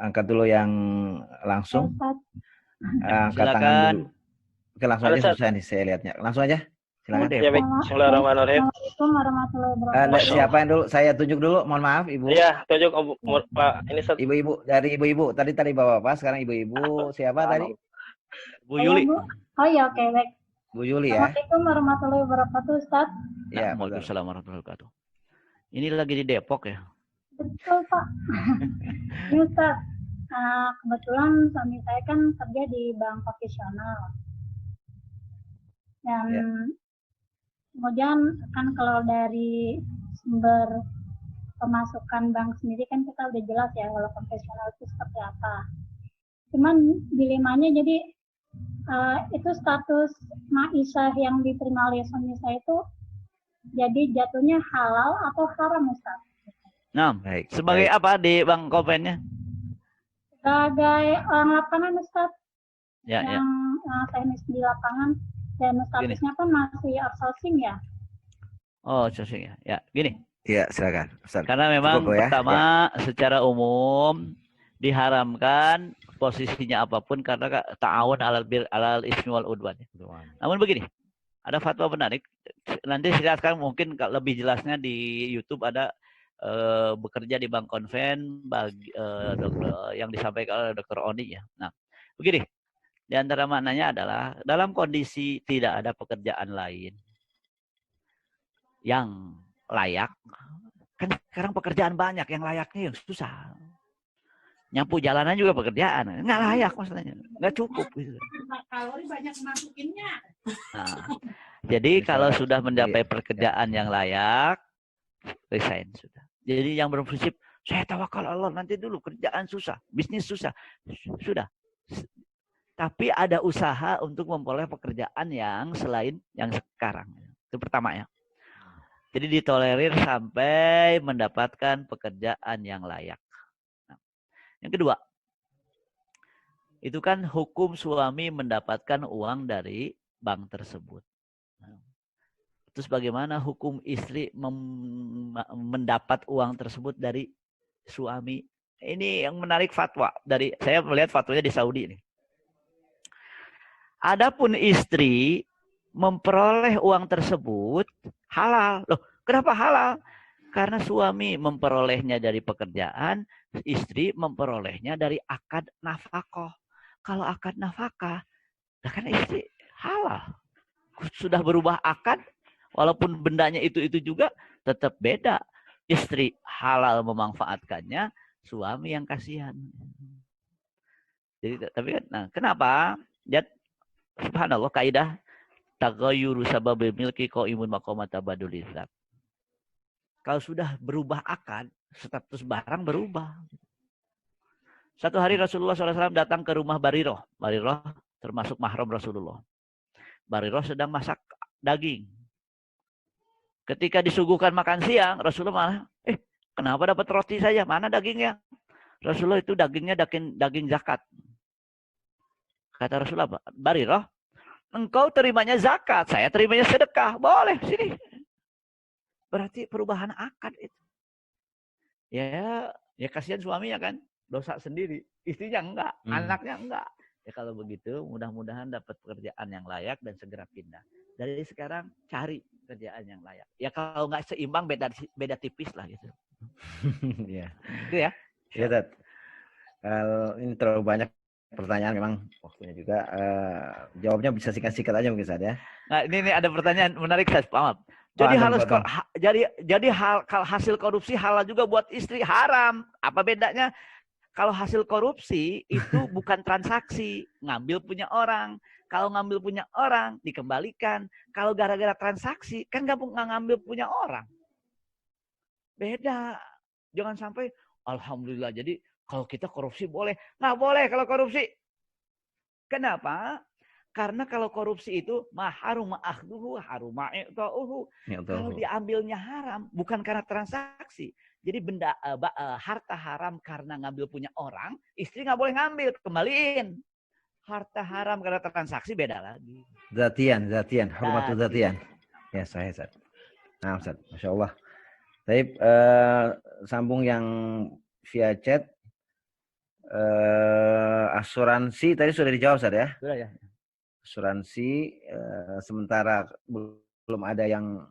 angkat dulu yang langsung. Angkat tangan dulu. Oke, langsung aja susah nih saya lihatnya. Langsung aja. Silakan. Ya, baik. Bismillahirrahmanirrahim. Assalamualaikum warahmatullahi wabarakatuh. Siapa yang dulu? Saya tunjuk dulu. Mohon maaf, Ibu. Iya, tunjuk Pak. Ini Ibu-ibu dari ibu-ibu. Tadi Bapak-bapak, sekarang ibu-ibu. Siapa tadi? Bu Yuli. Oh ya, oke, baik. Bu Yuli ya. Assalamualaikum warahmatullahi wabarakatuh, Ustaz. Ya, Waalaikumsalam warahmatullahi wabarakatuh. Ini lagi di Depok ya? Betul, Pak. Ini Ustaz, kebetulan suami saya kan kerja di bank profesional. Dan kemudian kan kalau dari sumber pemasukan bank sendiri kan kita udah jelas ya kalau konvensional itu seperti apa. Cuman dilemanya jadi itu status ma'isyah yang diterima oleh suami saya itu jadi jatuhnya halal atau haram, Ustaz? Nah, Baik. sebagai baik. apa di Bang Kopennya? Sebagai orang lapangan, Ustaz, Ya, ya. yang teknis di lapangan, dan statusnya kan masih outsourcing ya. Oh, sosing ya. Ya, gini. Iya, silakan. Ustaz. Karena memang Cukup ya. pertama secara umum diharamkan posisinya apapun karena ta'awun alal ismi wal udwan. Namun begini, ada fatwa menarik. Nanti silakan mungkin lebih jelasnya di YouTube ada bekerja di Bank Konven yang disampaikan oleh Dr. Oni ya. Nah, begini. Di antara maknanya adalah dalam kondisi tidak ada pekerjaan lain yang layak, kan sekarang pekerjaan banyak, yang layaknya yang susah. Nyapu jalanan juga pekerjaan, nggak layak maksudnya, nggak cukup gitu. Kalori banyak masukinnya. Nah, jadi kalau sudah mencapai pekerjaan yang layak, resign sudah. Jadi yang berprinsip saya tawakal Allah, nanti dulu kerjaan susah, bisnis susah, sudah. Tapi ada usaha untuk memperoleh pekerjaan yang selain yang sekarang. Itu pertama ya. Jadi ditolerir sampai mendapatkan pekerjaan yang layak. Nah, yang kedua, itu kan hukum suami mendapatkan uang dari bank tersebut. Nah, terus bagaimana hukum istri mendapat uang tersebut dari suami? Ini yang menarik fatwa. Saya melihat fatwanya di Saudi ini. Adapun istri memperoleh uang tersebut halal. Loh, kenapa halal? Karena suami memperolehnya dari pekerjaan, istri memperolehnya dari akad nafkah. Kalau akad nafkah, kan istri halal. Sudah berubah akad, walaupun bendanya itu juga tetap beda. Istri halal memanfaatkannya, suami yang kasihan. Jadi tapi kan, nah, kenapa? Subhanallah, kaidah tagayyuru sababil milki qaimun maqama tabadul izzat. Kalau sudah berubah akad, status barang berubah. Satu hari Rasulullah SAW datang ke rumah Bariroh. Bariroh termasuk mahram Rasulullah. Bariroh sedang masak daging. Ketika disuguhkan makan siang, Rasulullah malah, kenapa dapat roti saja? Mana dagingnya? Rasulullah itu dagingnya daging zakat. Kata Rasulullah, Bariroh, engkau terimanya zakat, saya terimanya sedekah. Boleh, sini. Berarti perubahan akad itu. Ya kasihan suaminya kan, dosa sendiri. Istrinya enggak, anaknya enggak. Ya kalau begitu, mudah-mudahan dapat pekerjaan yang layak dan segera pindah. Dari sekarang cari kerjaan yang layak. Ya kalau nggak seimbang, beda tipis lah gitu. Iya. Itu ya. Iya, Tat. Kalau ini terlalu banyak pertanyaan, memang waktunya juga. Jawabnya bisa singkat-singkat aja mungkin, Ustaz ya. Nah, ini ada pertanyaan menarik, Ustaz. Maaf. Jadi hasil korupsi halal juga buat istri, haram. Apa bedanya? Kalau hasil korupsi itu bukan transaksi, ngambil punya orang. Kalau ngambil punya orang dikembalikan. Kalau gara-gara transaksi kan nggak ngambil punya orang. Beda. Jangan sampai alhamdulillah. Jadi kalau kita korupsi boleh, nggak boleh kalau korupsi. Kenapa? Karena kalau korupsi itu maharum ma'akhduhu haruma i'ta'uhu. Kalau diambilnya haram bukan karena transaksi. Jadi benda harta haram karena ngambil punya orang, istri nggak boleh ngambil, kembaliin. Harta haram karena transaksi beda lagi. Zatian, hormatul zatian. Ya, sahih, Ustaz. Nah, Ustaz, Masya Allah. Tapi sambung yang via chat. Asuransi tadi sudah dijawab, Ustaz ya? Sudah ya. Asuransi sementara belum ada yang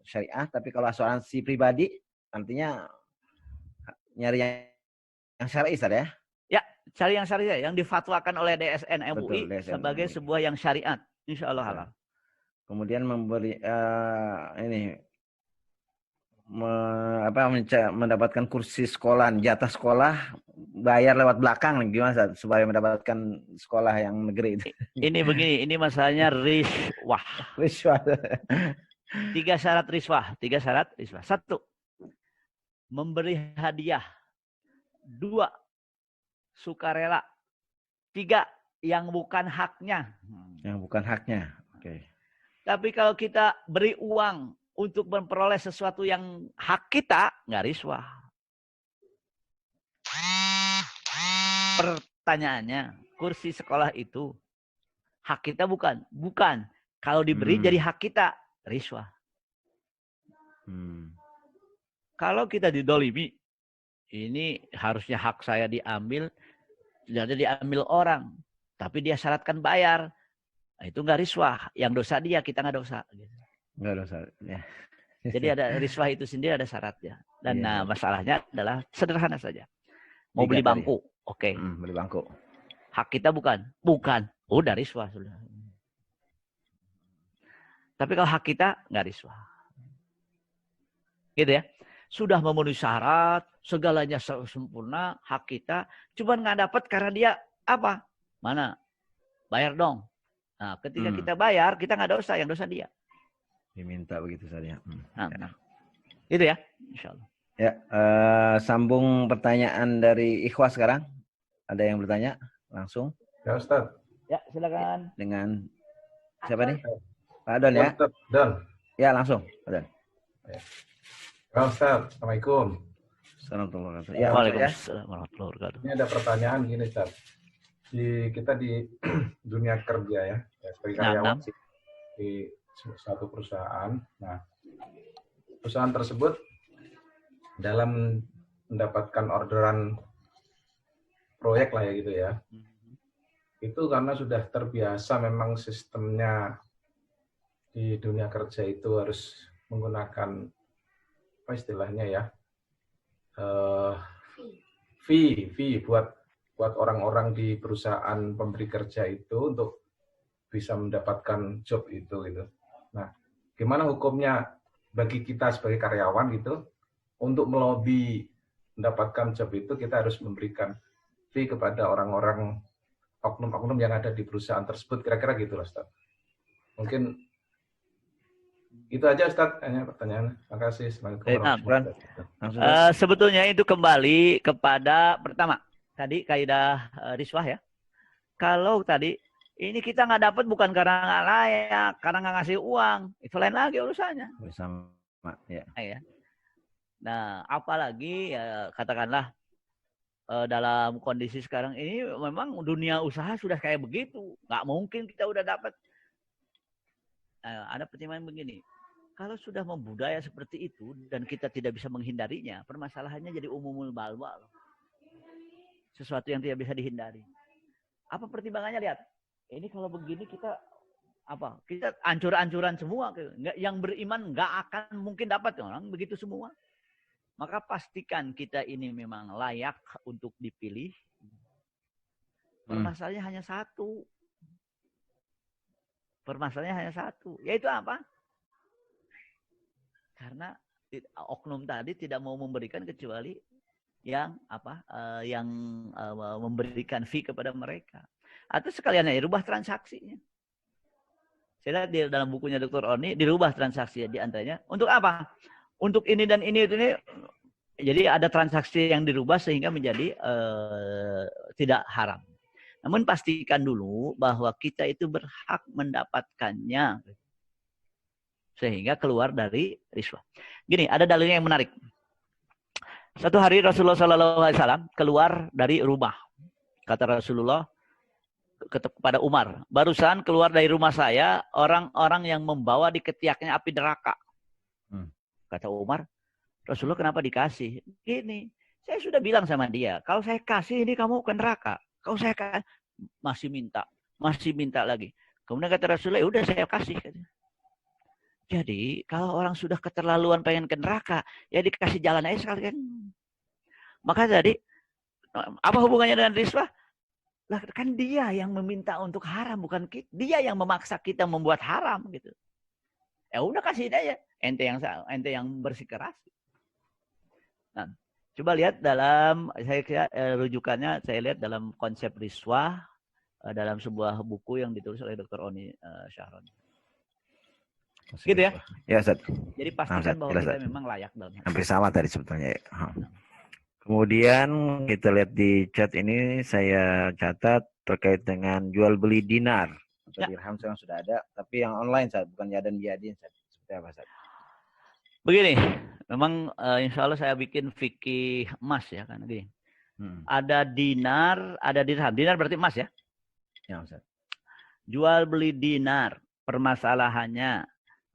syariah, tapi kalau asuransi pribadi artinya nyari yang syar'i, Ustaz ya? Ya, cari yang syariah, yang difatwakan oleh DSN MUI. Betul, DSN sebagai MUI. sebuah yang syariat. Insya Allah halal. Kemudian memberi mendapatkan kursi sekolah, jatah sekolah, bayar lewat belakang, gimana Ustaz, supaya mendapatkan sekolah yang negeri itu? Ini begini, ini masalahnya riswah. Riswah. 3 syarat riswah. 3 syarat riswah. 1. Memberi hadiah. 2. Sukarela. 3 yang bukan haknya. Yang bukan haknya. Oke. Tapi kalau kita beri uang untuk memperoleh sesuatu yang hak kita, nggak riswah. Pertanyaannya, kursi sekolah itu hak kita bukan? Bukan. Kalau diberi jadi hak kita, riswah. Kalau kita didolimi, ini harusnya hak saya diambil, ternyata diambil orang. Tapi dia syaratkan bayar. Nah, itu nggak riswah. Yang dosa dia, kita nggak dosa. Nggak dosa. Ya. Jadi ada riswah itu sendiri ada syaratnya. Dan Iya. masalahnya adalah sederhana saja. Mau 3 beli tadi. bangku, oke. Beli bangku. Hak kita bukan? Bukan. Udah riswah sudah. Tapi kalau hak kita nggak riswah. Gitu ya. Sudah memenuhi syarat, segalanya sempurna, hak kita. Cuman nggak dapat karena dia apa? Mana? Bayar dong. Nah, ketika kita bayar, kita nggak dosa, yang dosa dia. Diminta begitu saja. Nah. Itu ya, insya Allah. Ya, sambung pertanyaan dari Ikhwas sekarang. Ada yang bertanya langsung? Ya Ustaz. Ya, silakan. Dengan siapa nih? Pak Adon ya? Ustaz, Don. Ya, langsung. Adon. Ya Ustaz, Assalamualaikum. Assalamualaikum. Ya, Waalaikumsalam warahmatullahi wabarakatuh. Ini ada pertanyaan gini Ustaz. Kita di dunia kerja ya sebagai karyawan di suatu perusahaan. Nah, perusahaan tersebut dalam mendapatkan orderan proyek lah ya gitu ya. Itu karena sudah terbiasa memang sistemnya di dunia kerja itu harus menggunakan apa istilahnya ya? Fee buat orang-orang di perusahaan pemberi kerja itu untuk bisa mendapatkan job itu gitu. Nah, gimana hukumnya bagi kita sebagai karyawan gitu untuk melobi mendapatkan job itu kita harus memberikan fee kepada orang-orang oknum-oknum yang ada di perusahaan tersebut, kira-kira gitu Ustaz. Mungkin itu aja Ustaz, pertanyaan. Terima kasih. Sebetulnya itu kembali kepada pertama tadi kaidah riswah ya. Kalau tadi ini kita nggak dapat bukan karena nggak layak, karena nggak ngasih uang, itu lain lagi urusannya. Bersama ya. Nah, apalagi ya, katakanlah dalam kondisi sekarang ini memang dunia usaha sudah kayak begitu, nggak mungkin kita udah dapat. Ada pertimbangan begini. Kalau sudah membudaya seperti itu dan kita tidak bisa menghindarinya, permasalahannya jadi umumul balwa. Sesuatu yang tidak bisa dihindari. Apa pertimbangannya? Lihat. Ini kalau begini kita apa? Kita ancur-ancuran semua. Yang beriman nggak akan mungkin dapat orang begitu semua. Maka pastikan kita ini memang layak untuk dipilih. Permasalahannya hanya satu. Permasalahannya hanya satu. Yaitu apa? Karena oknum tadi tidak mau memberikan kecuali yang apa? Yang memberikan fee kepada mereka. Atau sekalian ya rubah transaksinya. Saya lihat di dalam bukunya Dr. Oni dirubah transaksinya di antaranya. Untuk apa? Untuk ini dan ini. Jadi ada transaksi yang dirubah sehingga menjadi tidak haram. Namun pastikan dulu bahwa kita itu berhak mendapatkannya. Sehingga keluar dari riswah. Gini, ada dalilnya yang menarik. Satu hari Rasulullah SAW keluar dari rumah. Kata Rasulullah kepada Umar, barusan keluar dari rumah saya orang-orang yang membawa di ketiaknya api neraka. Kata Umar, Rasulullah kenapa dikasih? Gini, saya sudah bilang sama dia, kalau saya kasih ini kamu ke neraka. Kalau saya masih minta lagi. Kemudian kata Rasulullah, udah saya kasih. Jadi kalau orang sudah keterlaluan pengen ke neraka, ya dikasih jalan aja sekalian. Maka tadi, apa hubungannya dengan riswah? Lah kan dia yang meminta untuk haram, bukan kita. Dia yang memaksa kita membuat haram gitu. Ya udah kasih aja. Ente yang bersikeras. Nah, coba lihat dalam saya kira rujukannya saya lihat dalam konsep riswah dalam sebuah buku yang ditulis oleh Dr. Oni Syahron. Gitu ya? Ya, Ustaz. Jadi pastikan bahwa kita memang layak dalam hampir sama tadi sebetulnya. Kemudian kita lihat di chat ini saya catat terkait dengan jual beli dinar atau Ya. dirham yang sudah ada, tapi yang online Ustaz, bukan yadan biadin Ustaz. Seperti apa Ustaz? Begini, memang insya Allah saya bikin fikih emas ya kan gini. Ada dinar, ada dirham. Dinar berarti emas ya? Ya Ustaz. Jual beli dinar, permasalahannya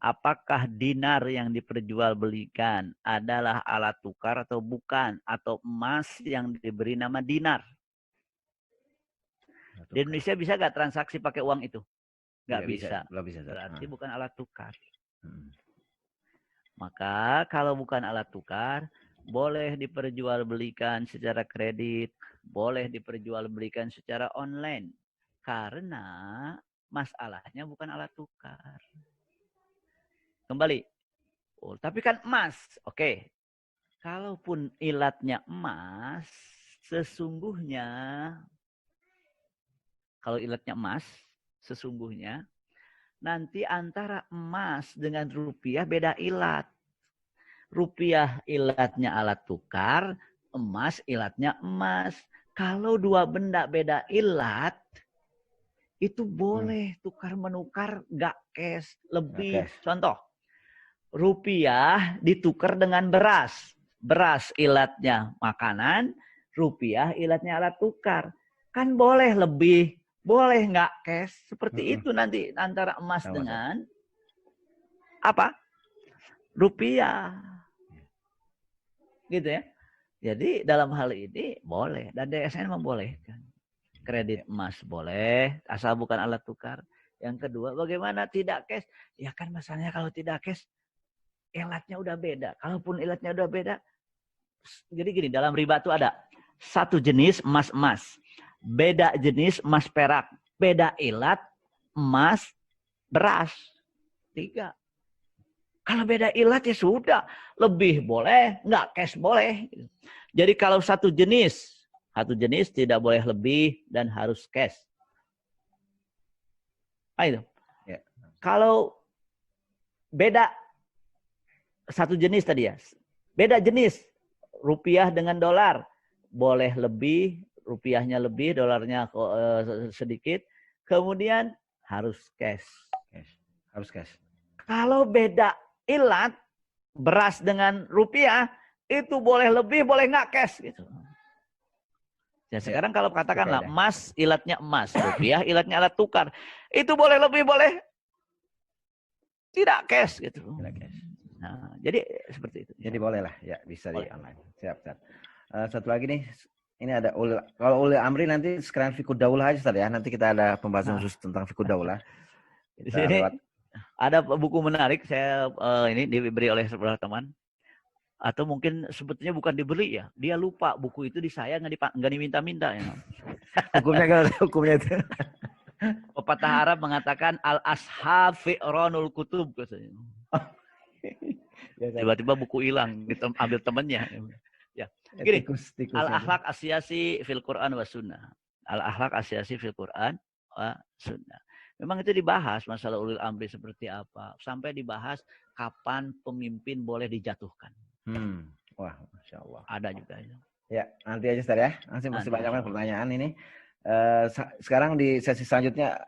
apakah dinar yang diperjualbelikan adalah alat tukar atau bukan, atau emas yang diberi nama dinar? Di Indonesia bisa nggak transaksi pakai uang itu? Nggak bisa. Belum bisa. Berarti bukan alat tukar. Maka kalau bukan alat tukar, boleh diperjualbelikan secara kredit, boleh diperjualbelikan secara online. Karena masalahnya bukan alat tukar. Kembali. Oh, tapi kan emas. Oke. Kalaupun ilatnya emas, sesungguhnya kalau ilatnya emas, sesungguhnya nanti antara emas dengan rupiah beda ilat. Rupiah ilatnya alat tukar, emas ilatnya emas. Kalau dua benda beda ilat, itu boleh tukar menukar nggak cash, lebih. Contoh, rupiah ditukar dengan beras. Beras ilatnya makanan, rupiah ilatnya alat tukar. Kan boleh lebih, boleh nggak cash. Seperti itu nanti antara emas dengan apa? Rupiah. Gitu ya. Jadi dalam hal ini boleh. Dan DSN membolehkan. Kredit emas boleh, asal bukan alat tukar. Yang kedua, bagaimana tidak cash? Ya kan masalahnya kalau tidak cash, ilatnya udah beda. Kalaupun ilatnya udah beda, jadi gini, dalam riba itu ada satu jenis emas-emas, beda jenis emas perak, beda ilat emas beras. 3. Kalau beda ilat ya sudah, lebih boleh, nggak cash boleh. Jadi kalau satu jenis tidak boleh lebih dan harus cash. Itu. Ya. Kalau beda satu jenis tadi ya, beda jenis rupiah dengan dolar, boleh lebih, rupiahnya lebih, dolarnya sedikit, kemudian harus cash. Harus cash. Kalau beda ilat, beras dengan rupiah, itu boleh lebih, boleh nggak cash gitu. Ya, sekarang kalau katakanlah emas ilatnya emas, rupiah ilatnya alat tukar, itu boleh lebih, boleh tidak cash gitu. Tidak cash. Nah, jadi seperti itu. Jadi boleh lah, ya bisa di online. Siap. Satu lagi nih, ini ada kalau Uli Amri nanti sekarang Fiqh Daulah aja Ustaz ya. Nanti kita ada pembahasan khusus tentang Fiqh Daulah. Di sini ada buku menarik saya ini diberi oleh sebelah teman. Atau mungkin sebetulnya bukan dibeli ya. Dia lupa buku itu di saya nggak diminta-minta ya. Hukumnya itu. Pepatah Arab mengatakan al-ashab fi'ranul kutub katanya. Tiba-tiba buku hilang, ambil temannya. Ya. Gini, al-akhlaq asyasi fil Quran wa sunnah. Al-akhlaq asyasi fil Quran wa sunnah. Memang itu dibahas masalah ulil amri seperti apa. Sampai dibahas kapan pemimpin boleh dijatuhkan. Wah, Masya Allah. Ada juga. Ya, nanti aja Ustaz ya. Masih banyak pertanyaan ini. Sekarang di sesi selanjutnya,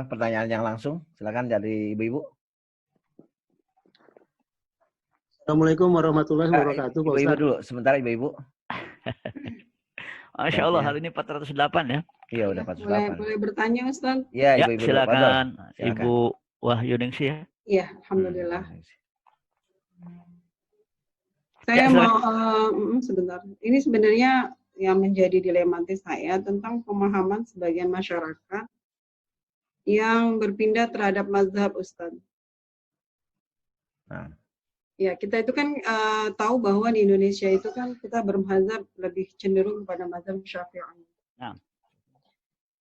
pertanyaan yang langsung. Silakan dari ibu-ibu. Assalamualaikum warahmatullahi wabarakatuh. Ibu-ibu dulu, sebentar ibu-ibu. Masya Allah, hari ini 408 ya. Iya, udah 408. Boleh bertanya Ustaz? Iya, ibu-ibu. Silakan. Ibu Wahyuningsi ya. Iya, alhamdulillah. Saya mau sebentar. Ini sebenarnya yang menjadi dilematis saya tentang pemahaman sebagian masyarakat yang berpindah terhadap mazhab Ustaz. Ya, kita itu kan tahu bahwa di Indonesia itu kan kita bermazhab lebih cenderung kepada mazhab Syafi'i.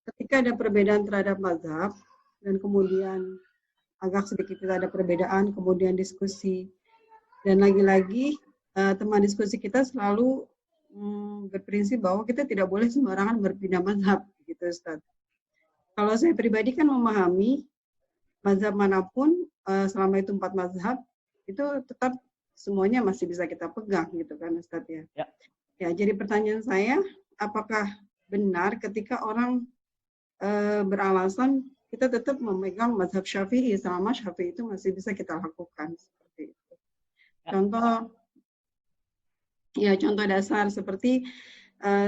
Ketika ada perbedaan terhadap mazhab dan kemudian agak sedikit ada perbedaan, kemudian diskusi, dan lagi-lagi teman diskusi kita selalu berprinsip bahwa kita tidak boleh sembarangan berpindah mazhab, gitu Ustaz. Kalau saya pribadi kan memahami mazhab manapun selama itu 4 mazhab itu tetap semuanya masih bisa kita pegang, gitu kan Ustaz ya. Ya, jadi pertanyaan saya, apakah benar ketika orang beralasan kita tetap memegang mazhab Syafi'i selama Syafi'i itu masih bisa kita lakukan seperti itu. Contoh dasar seperti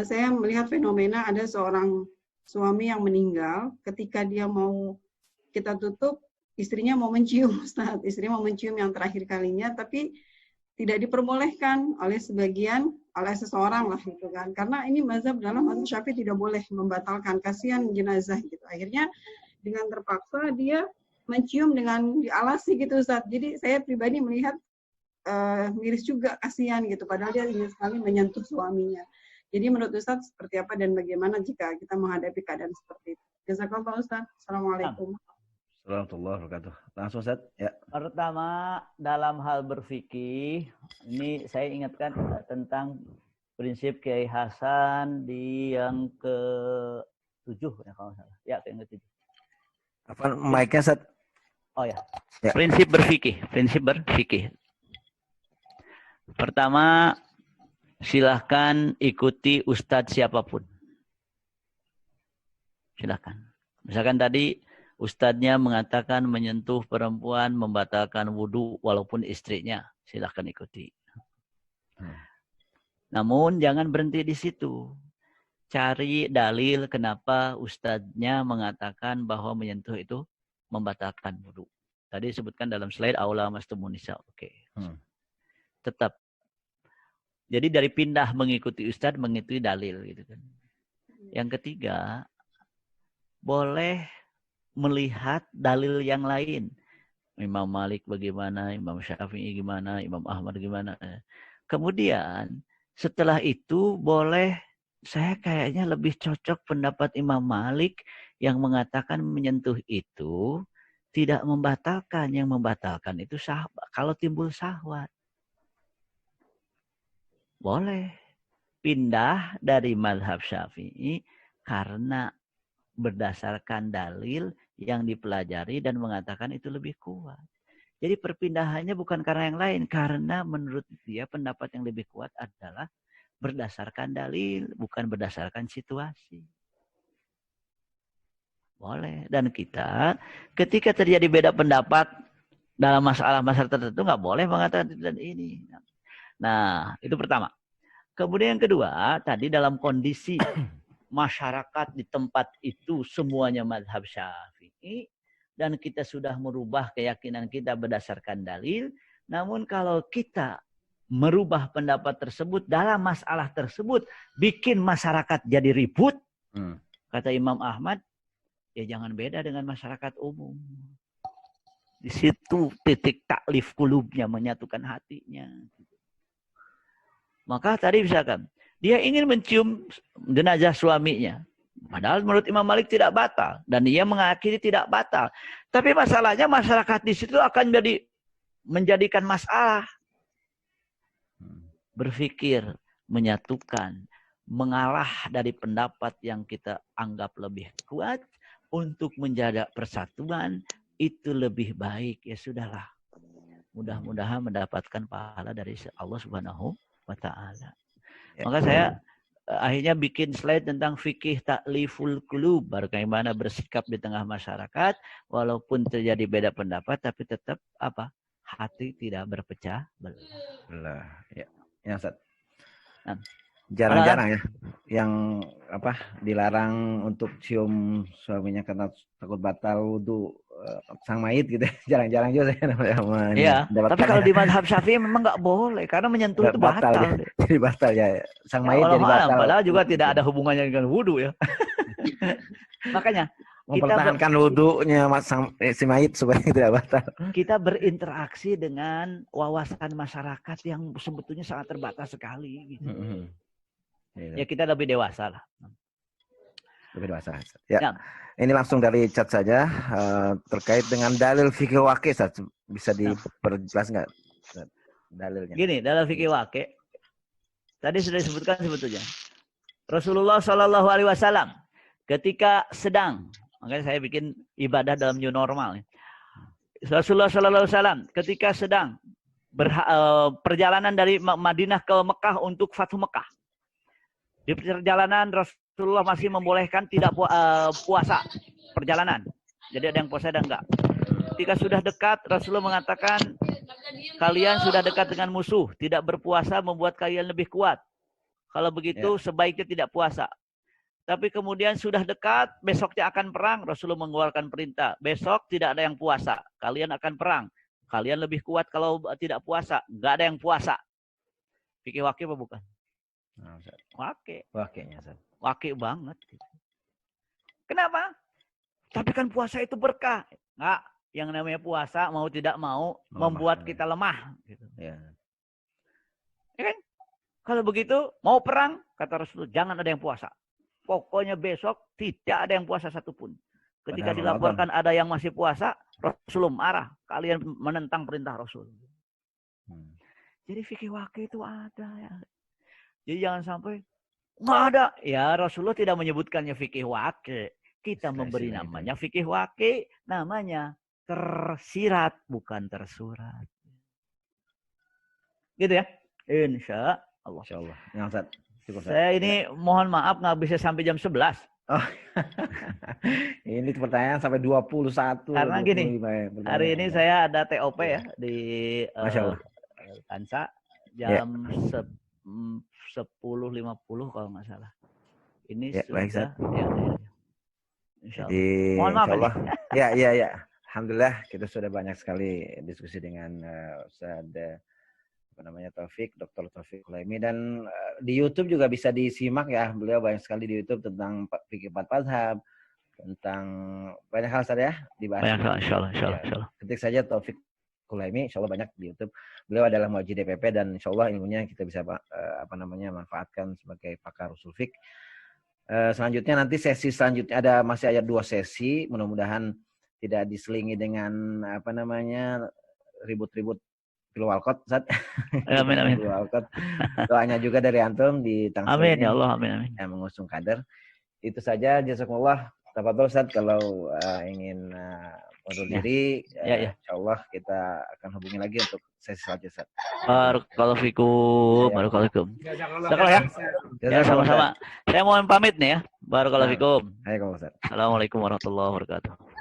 saya melihat fenomena ada seorang suami yang meninggal, ketika dia mau kita tutup, istrinya mau mencium, Ustaz. Istrinya mau mencium yang terakhir kalinya, tapi tidak diperbolehkan oleh seseorang lah gitu kan. Karena ini mazhab dalam mazhab Syafi'i tidak boleh membatalkan, kasihan jenazah gitu. Akhirnya dengan terpaksa dia mencium dengan dialasi gitu Ustaz. Jadi saya pribadi melihat miris juga, kasihan gitu. Padahal dia ingin sekali menyentuh suaminya. Jadi menurut Ustaz seperti apa dan bagaimana jika kita menghadapi keadaan seperti itu? Jazakallah Ustaz. Assalamualaikum. Warahmatullahi wabarakatuh. Langsung Ustaz. Ya. Pertama, dalam hal berfikih, ini saya ingatkan tentang prinsip Kiai Hasan di yang ke-7 ya kalau salah. Ya, yang ke-7. Apa mic-nya Ustaz? Oh ya. Prinsip berfikih. Pertama, silahkan ikuti ustadz siapapun. Silahkan. Misalkan tadi ustadznya mengatakan menyentuh perempuan membatalkan wudhu walaupun istrinya. Silahkan ikuti. Namun jangan berhenti di situ. Cari dalil kenapa ustadznya mengatakan bahwa menyentuh itu membatalkan wudhu. Tadi disebutkan dalam slide aula mastumunisa. Oke. Tetap. Jadi dari pindah mengikuti ustadz, mengikuti dalil gitu kan. Yang ketiga, boleh melihat dalil yang lain. Imam Malik bagaimana, Imam Syafi'i gimana, Imam Ahmad gimana. Kemudian setelah itu boleh, saya kayaknya lebih cocok pendapat Imam Malik yang mengatakan menyentuh itu tidak membatalkan. Yang membatalkan itu kalau timbul syahwat. Boleh pindah dari mazhab Syafi'i karena berdasarkan dalil yang dipelajari dan mengatakan itu lebih kuat. Jadi perpindahannya bukan karena yang lain, karena menurut dia pendapat yang lebih kuat adalah berdasarkan dalil, bukan berdasarkan situasi. Boleh. Dan kita ketika terjadi beda pendapat dalam masalah-masalah tertentu nggak boleh mengatakan dan ini. Nah, itu pertama. Kemudian yang kedua, tadi dalam kondisi masyarakat di tempat itu semuanya mazhab Syafi'i dan kita sudah merubah keyakinan kita berdasarkan dalil. Namun kalau kita merubah pendapat tersebut dalam masalah tersebut bikin masyarakat jadi ribut, kata Imam Ahmad, ya jangan beda dengan masyarakat umum. Di situ titik taklif kulubnya, menyatukan hatinya. Maka tadi misalkan, dia ingin mencium jenazah suaminya. Padahal menurut Imam Malik tidak batal. Dan ia mengakhiri tidak batal. Tapi masalahnya masyarakat di situ akan menjadikan masalah. Berpikir, menyatukan, mengalah dari pendapat yang kita anggap lebih kuat untuk menjaga persatuan, itu lebih baik. Ya sudahlah. Mudah-mudahan mendapatkan pahala dari Allah Subhanahu wa ta'ala. Maka saya akhirnya bikin slide tentang fikih takliful qulub, bagaimana bersikap di tengah masyarakat walaupun terjadi beda pendapat tapi tetap apa? Hati tidak berpecah belah. Ya, Ustaz. Jarang-jarang ya yang dilarang untuk cium suaminya karena takut batal wudu sang mayit gitu. Jarang-jarang juga saya Iya, tapi kalau di mazhab Syafi'i memang nggak boleh karena menyentuh itu batal. Jadi batal ya. Sang mayit jadi batal. Padahal juga tidak ada hubungannya dengan wudu ya. Makanya mempertahankan wudunya si mayit supaya tidak batal. Kita berinteraksi dengan wawasan masyarakat yang sebetulnya sangat terbatas sekali gitu. Ya kita lebih dewasa lah. Lebih dewasa. Ya. Ini langsung dari chat saja terkait dengan dalil fikih waqi', bisa diperjelas nggak dalilnya? Gini, dalil fikih waqi' tadi sudah disebutkan sebetulnya. Rasulullah Shallallahu Alaihi Wasallam ketika sedang, makanya saya bikin ibadah dalam new normal. Rasulullah Shallallahu Alaihi Wasallam ketika sedang perjalanan dari Madinah ke Mekah untuk Fathu Mekah. Di perjalanan Rasulullah masih membolehkan tidak puasa perjalanan. Jadi ada yang puasa dan enggak. Ketika sudah dekat, Rasulullah mengatakan, kalian sudah dekat dengan musuh. Tidak berpuasa membuat kalian lebih kuat. Kalau begitu sebaiknya tidak puasa. Tapi kemudian sudah dekat, besoknya akan perang. Rasulullah mengeluarkan perintah. Besok tidak ada yang puasa. Kalian akan perang. Kalian lebih kuat kalau tidak puasa. Enggak ada yang puasa. Fikih wakil apa bukan? Wakil. Wakilnya, Ustaz. Wakil banget. Kenapa? Tapi kan puasa itu berkah. Enggak. Yang namanya puasa mau tidak mau membuat kita lemah. Gitu. Ya kan? Kalau begitu mau perang, kata Rasulullah, jangan ada yang puasa. Pokoknya besok tidak ada yang puasa satupun. Ketika dilaporkan ada yang masih puasa, Rasulullah marah. Kalian menentang perintah Rasul. Jadi fikih wakil itu ada ya. Jadi jangan sampai nggak ada. Ya Rasulullah tidak menyebutkannya fikih wakil. Kita memberi namanya fikih wakil, namanya tersirat bukan tersurat. Gitu ya. Insya Allah. Insya Allah. Yang Ustaz. Saya ini mohon maaf nggak bisa sampai jam 11. Oh. Ini pertanyaan sampai 21. Karena gini, hari ini saya ada TOP ya di Kansa jam 10.50 kalau nggak salah. Ini sudah Jadi, mohon maaf ya. Alhamdulillah kita sudah banyak sekali diskusi dengan Ustaz Taufik, Dr. Taufik Kulaimi, dan di YouTube juga bisa disimak ya. Beliau banyak sekali di YouTube tentang fikih 4 mazhab, tentang banyak hal saja dibahas. Banyak hal, insyaallah. Ketik saja Taufik Kulaimi, insyaallah banyak di YouTube. Beliau adalah muajid DPP dan insyaallah ilmunya kita bisa manfaatkan sebagai pakar usul fiqh. Selanjutnya nanti sesi selanjutnya masih ada 2 sesi, mudah-mudahan tidak diselingi dengan ribut-ribut pilu walkot, Ustaz. Amin. Doanya juga dari antum di Tangsel. Amin ya Allah, amin. Yang mengusung kader. Itu saja, jazakumullah. Tafadhol Ustaz kalau ingin undur diri, insyaallah kita akan hubungi lagi untuk sesi selanjutnya, Ustaz. Barakallahu fikum. Ya, sama-sama. Saya mohon pamit nih ya. Barakallahu fikum. Assalamualaikum warahmatullahi wabarakatuh.